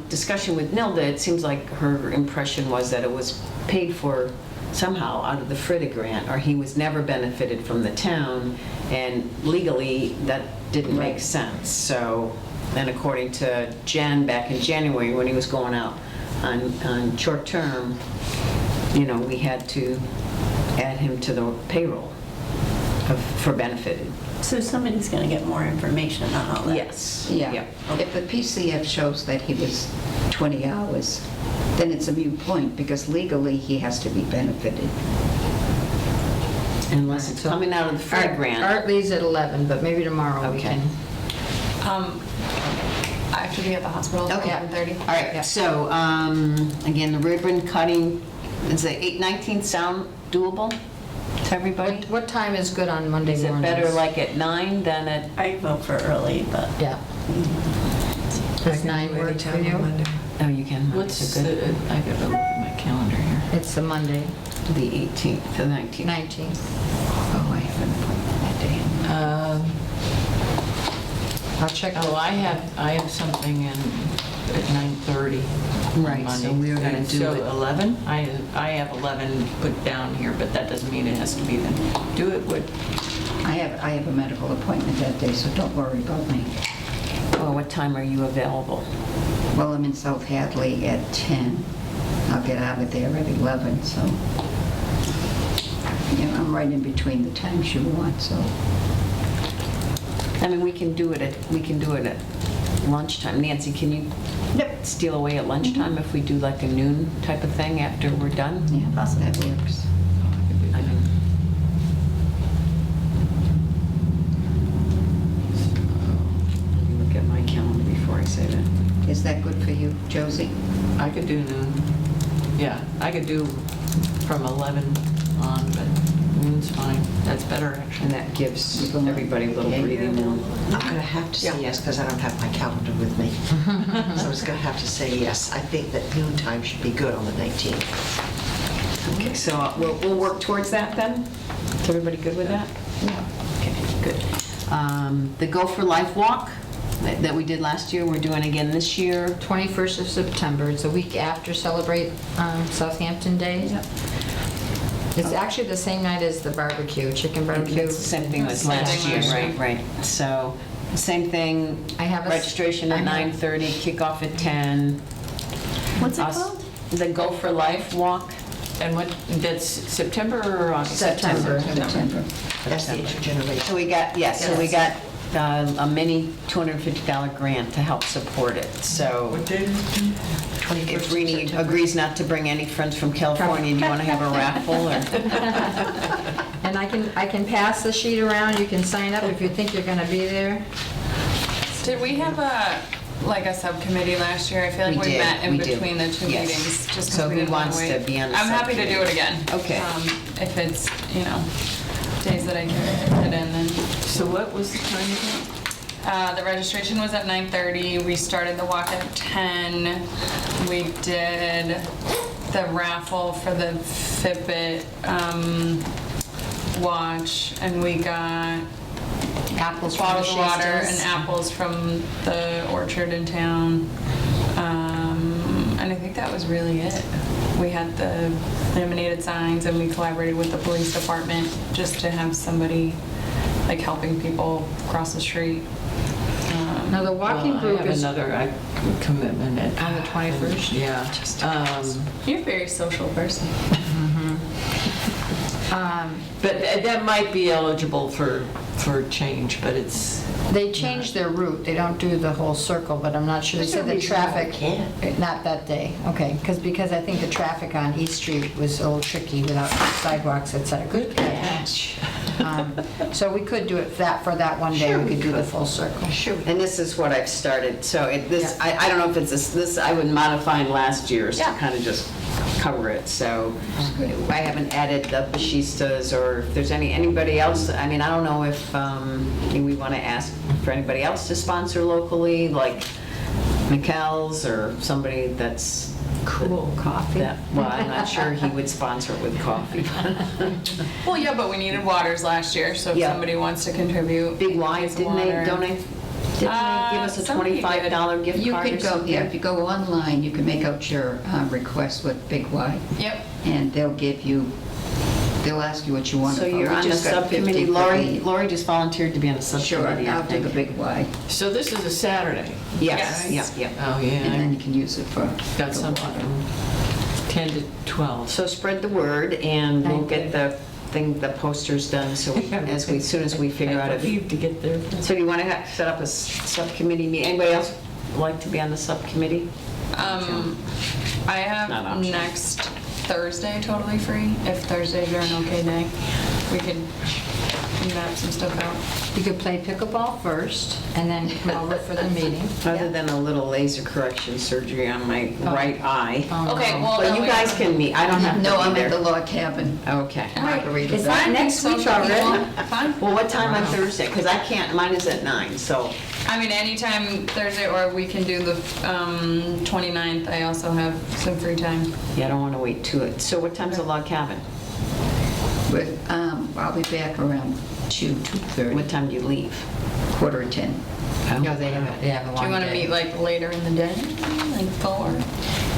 discussion with Nilda, it seems like her impression was that it was paid for somehow out of the FRITA grant, or he was never benefited from the town, and legally that didn't make sense. So then, according to Jen back in January when he was going out on short term, we had to add him to the payroll for benefited. So somebody's going to get more information on all that. Yes. Yeah. Yep. If the PCF shows that he was 20 hours, then it's a moot point, because legally he has to be benefited. Unless it's coming out of the FRITA grant. Art leaves at 11, but maybe tomorrow we Okay. can. I have to be at the hospital at Okay. 11:30. All right, so, again, the ribbon cutting, is the 8/19 sound doable to everybody? What time is good on Monday Is mornings? it better like at 9 than at, I vote for early, but Yeah. Does 9 work for Anytime on you? Monday. oh, you can, What's that's a good, I gotta look at my calendar here. It's a Monday, the 18th, the 19th. 19th. Oh, I have an appointment that day. I'll check. Oh, I have something at 9:30. on Right, so Monday. we were gonna do So it- 11? I have 11 put down here, but that doesn't mean it has to be then. Do it with, I have a medical appointment that day, so don't worry about me. Oh, what time are you available? Well, I'm in South Hadley at 10. I'll get out of there at 11, so, I'm right in between the times you want, so. I mean, we can do it at lunchtime. Nancy, can you steal away at lunchtime if we do like a noon type of thing after we're done? Yeah, that works. I mean, let me look at my calendar before I say that. Is that good for you, Josie? I could do noon. Yeah, I could do from 11 on, but noon's fine. That's better, actually. And that gives everybody a little breathing room. I'm going to have to say yes, because I don't have my calendar with me. So I was going to have to say yes. I think that noontime should be good on the 19th. Okay, so we'll work towards that then? Is everybody good with that? Yeah. Okay, good. The Go for Life walk that we did last year, we're doing again this year. 21st of September, it's a week after Celebrate Southampton Day. It's actually the same night as the barbecue, chicken barbecue. It's the same thing as Same last thing year, last right, year. right. So, same thing, I have a s- registration at I have- 9:30, kickoff at 10. what's it Us- called? The Go for Life walk. And that's September or August? September. September. That's the intergeneration. So we got, yes, so we got a mini $250 grant to help support it. So What date is it? if Rini agrees not to bring any friends from California, do you want to have a raffle or? And I can pass the sheet around, you can sign up if you think you're going to be there. Did we have a subcommittee last year? I feel like We we did, met in we did. between the two Yes. meetings, just So because we who didn't want wants to to wait. be on the I'm happy to do it again. Okay. If it's, days that I can fit in, then. So what was the time again? The registration was at 9:30. We started the walk at 10. We did the raffle for the Fitbit watch, and we got Apples from the bottles of water and Shastas. apples from the orchard in town. And I think that was really it. We had the laminated signs, and we collaborated with the police department just to have somebody helping people cross the street. Now, the walking Well, group I have is another commitment at... on the 21st. Yeah. You're a very social person. But that might be eligible for change, but it's... They changed their route, they don't do the whole circle, but I'm not sure. They There's said no the reason why traffic, we can't. not that day, okay, because I think the traffic on East Street was a little tricky without sidewalks, et cetera. Good catch. So we could do it for that one day, Sure, we we could do the could. full circle. Sure. And this is what I've started, so I don't know if it's this, I would modify last year's to Yeah. kind of just cover it, so I haven't added the Bashistas, or if there's anybody else, I mean, I don't know if we want to ask for anybody else to sponsor locally, like McKell's or somebody that's Cool coffee. well, I'm not sure he would sponsor it with coffee. Well, yeah, but we needed waters last year, so if Yeah. somebody wants to contribute. Big a Y, case of didn't they water. donate? Didn't they give us a somebody did. $25 gift You card or could go, something? yeah, if you go online, you can make out your request with Big Y, Yep. and they'll ask you what you want. So you're on the subcommittee. Lori just volunteered to be on the Sure, subcommittee, I I'll do the think. Big Y, So this is a Saturday. Yes, Yes. yeah. Oh, and then yeah, you can use it for I got the something water. from 10 to 12. So spread the word, and we'll Thank get you. the posters done, so as soon as we figure out I if. believe to get there. So do you want to set up a subcommittee meeting? Anybody else like to be on the subcommittee? I have Not optional. next Thursday totally free, if Thursdays are an okay day. We could map some stuff out. You could play pickleball first and then come over for the meeting. Other than a little laser correction surgery on my right eye. Oh, Okay, no. well, But no, you wait. guys can meet, I don't have to be No, I'm at there. the log cabin. Okay. Margarita. Is that next week already? Fine. Well, what time on Thursday? Because I can't, mine is at 9, so. I mean, anytime Thursday, or we can do the 29th. I also have some free time. Yeah, I don't want to wait too late. So what time's the log cabin? But I'll be back around 2:30, What time do you leave? 9:45. No, they have a Do long you want to day. meet like later in the day, like 4?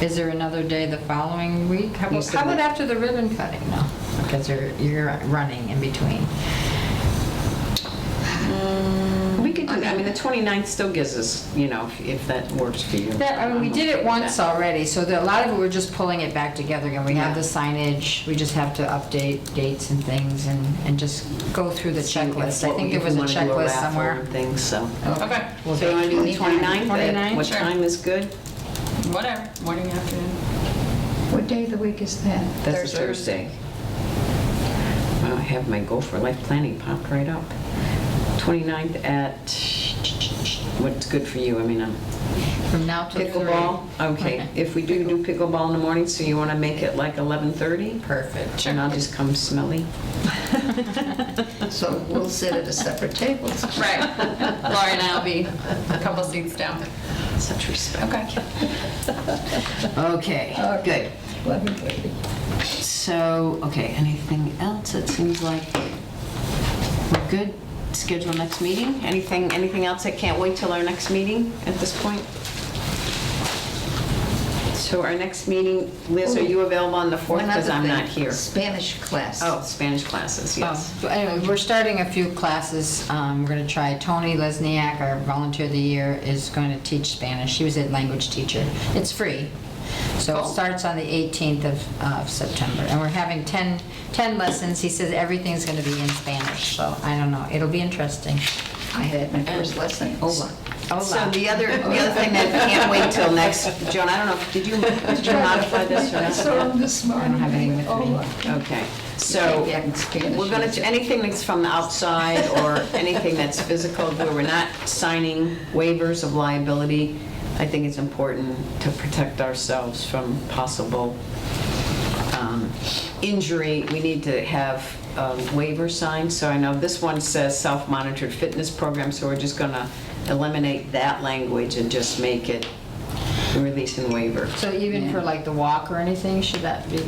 Is there another day the following week? How You about said how about that- after the ribbon cutting? No, because you're running in between. We could do that. I mean, the 29th still gives us, if that works for you. I mean, we did it I'm okay with once that. already, so a lot of it, we're just pulling it back together again. We have Yeah. the signage, we just have to update dates and things and just go through the See if checklist. I what- think if there was we a wanna do checklist raffle somewhere. and Things, so. Okay, So you want to do the 29th? 29th? What Sure. time is good? whatever, morning, afternoon. What day of the week is that? That's a Thursday. I have my Go for Life planning popped right up. 29th at, what's good for you? I mean, From now till 3. pickleball? Okay, if we do pickleball in the morning, so you want to make it like 11:30? Perfect. And I'll just come smelly. So we'll sit at a separate tables. Right. Lori and I'll be a couple seats down. Such respect. Okay. Okay, good. 11:30. So, okay, anything else? It seems like we're good. Schedule next meeting? Anything else? I can't wait till our next meeting at this point. So our next meeting, Liz, are you available on the 4th? One Because other I'm thing, not here. Spanish class. Oh, Spanish classes, yes. Oh, anyway, we're starting a few classes. We're going to try, Tony Lesniak, our volunteer of the year, is going to teach Spanish. She was a language teacher. It's free. So it Cool. starts on the 18th of September. And we're having 10 lessons. He says everything's going to be in Spanish, so I don't know. It'll be interesting. I had my first lesson. Hola. So the other thing that can't wait till next, Joan, I don't know, did you modify this or I not? saw him this morning. I don't have any with me. Hola. Okay, so Yeah, in Spanish. we're going to, anything that's from the outside or anything that's physical, where we're not signing waivers of liability, I think it's important to protect ourselves from possible injury. We need to have waivers signed. So I know this one says self-monitored fitness program, so we're just going to eliminate that language and just make it release and waiver. So even for like the walk or anything, should that be?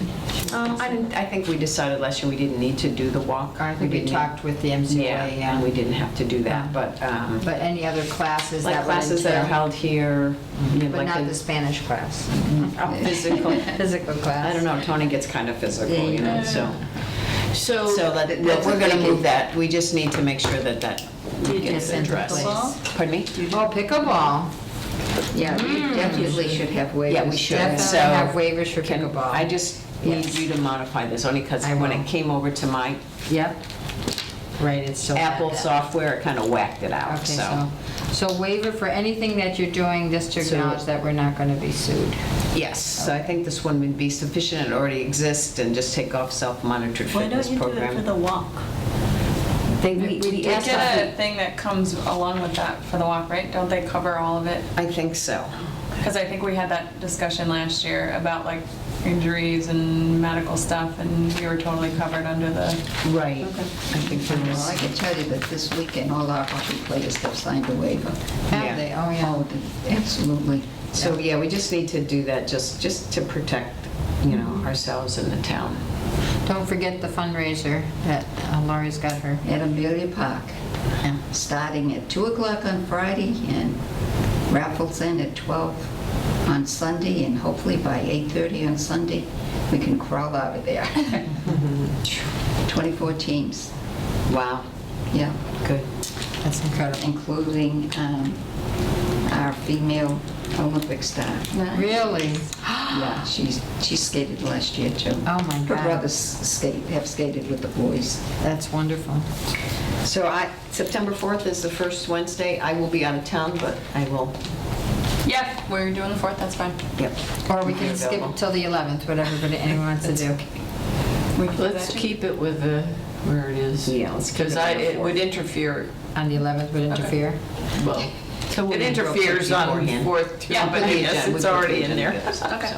I think we decided last year we didn't need to do the walk. I think we didn't- talked with the MCA, Yeah, yeah. and we didn't have to do that, but But any other classes that like would classes that are entail- held here, you know, But like not the Spanish class. physical. Physical class. I don't know, Tony gets kind of physical, you know, so. So, So we're going to move that. We just need to make sure that You gets can addressed. pickleball? Pardon me? Oh, pickleball. Yeah, we definitely should have waivers. Yeah, we should. Definitely So have waivers for can- pickleball. I just need Yes. you to modify this, only because I when will. it came over to my Yep. Right, it's still. Apple that. software, it kind of whacked it out, Okay, so. so waiver for anything that you're doing, just to So- acknowledge that we're not going to be sued. Yes, so I think this one would be sufficient, it already exists, and just take off self-monitored Why don't fitness you do it for program. the walk? We We asked get a thing that comes along with that for the walk, right? Don't they cover all of it? I think so. Because I think we had that discussion last year about like injuries and medical stuff, and we were totally covered under the, Right. I think there Well, I was, can tell you that this weekend, all our hockey players have signed a waiver. Have they? Oh, yeah. Oh, absolutely. so yeah, we just need to do that just to protect, ourselves and the town. Don't forget the fundraiser that Laurie's got her. At Amelia Park, Yeah. starting at 2 o'clock on Friday and raffles in at 12 on Sunday, and hopefully by 8:30 on Sunday, we can crawl out of there. 24 teams, Wow, yeah, good. That's incredible. including our female Olympic star. Really? Yeah, she skated last year too. Oh, my Her God. brothers have skated with the boys. That's wonderful. So September 4th is the first Wednesday. I will be out of town, but I will, yeah, we're doing the 4th, that's fine. yep. Or we can skip it till the 11th, whatever anyone wants to do. Let's keep it with where it is. Yeah, let's keep Because it on the it would 4th. interfere, On the 11th would interfere? well, So we'll it be broken interferes on beforehand. 4th too, Yeah, but I guess it's already in there. Okay.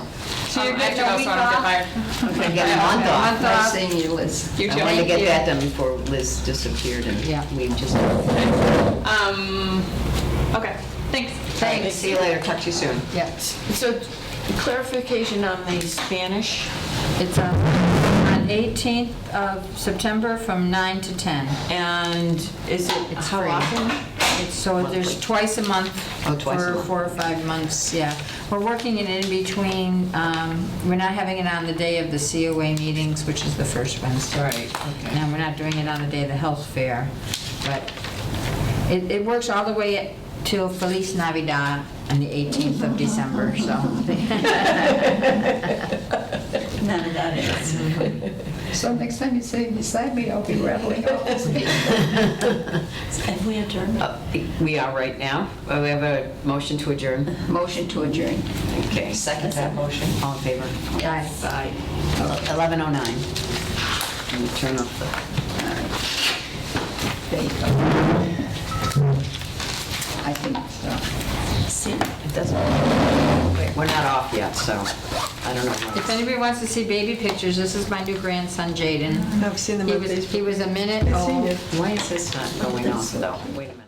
So you're I have to getting a go week so I don't get off? fired. Okay, get a month off. Month Nice off. seeing you, Liz. You I too. wanted to get you. that done before Liz disappeared and Yeah. we just, Okay, thanks. thanks, see you later, talk to you soon. Yeah. So clarification on the Spanish, It's on 18th of September from 9 to 10. and is it, It's how free. often? So there's twice a month Oh, twice a for month. 4 or 5 months, yeah. We're working it in between, we're not having it on the day of the COA meetings, which is the first Wednesday. Right, okay. And we're not doing it on the day of the health fair, but it works all the way till Feliz Navidad on the 18th of December, so. None of that is. So next time you sit beside me, I'll be rattling off this. Have we adjourned? We are right now. We have a motion to adjourn. Motion to adjourn. Okay, second that motion. All in favor? Aye. Aye. 11:09. Let me turn off the... There you go. I think so. See, It doesn't... We're not off yet, so I don't know. If anybody wants to see baby pictures, this is my new grandson, Jaden. I've seen them He on was, Facebook. he was a minute I've seen old. it. Why is this not going off though? Wait a minute.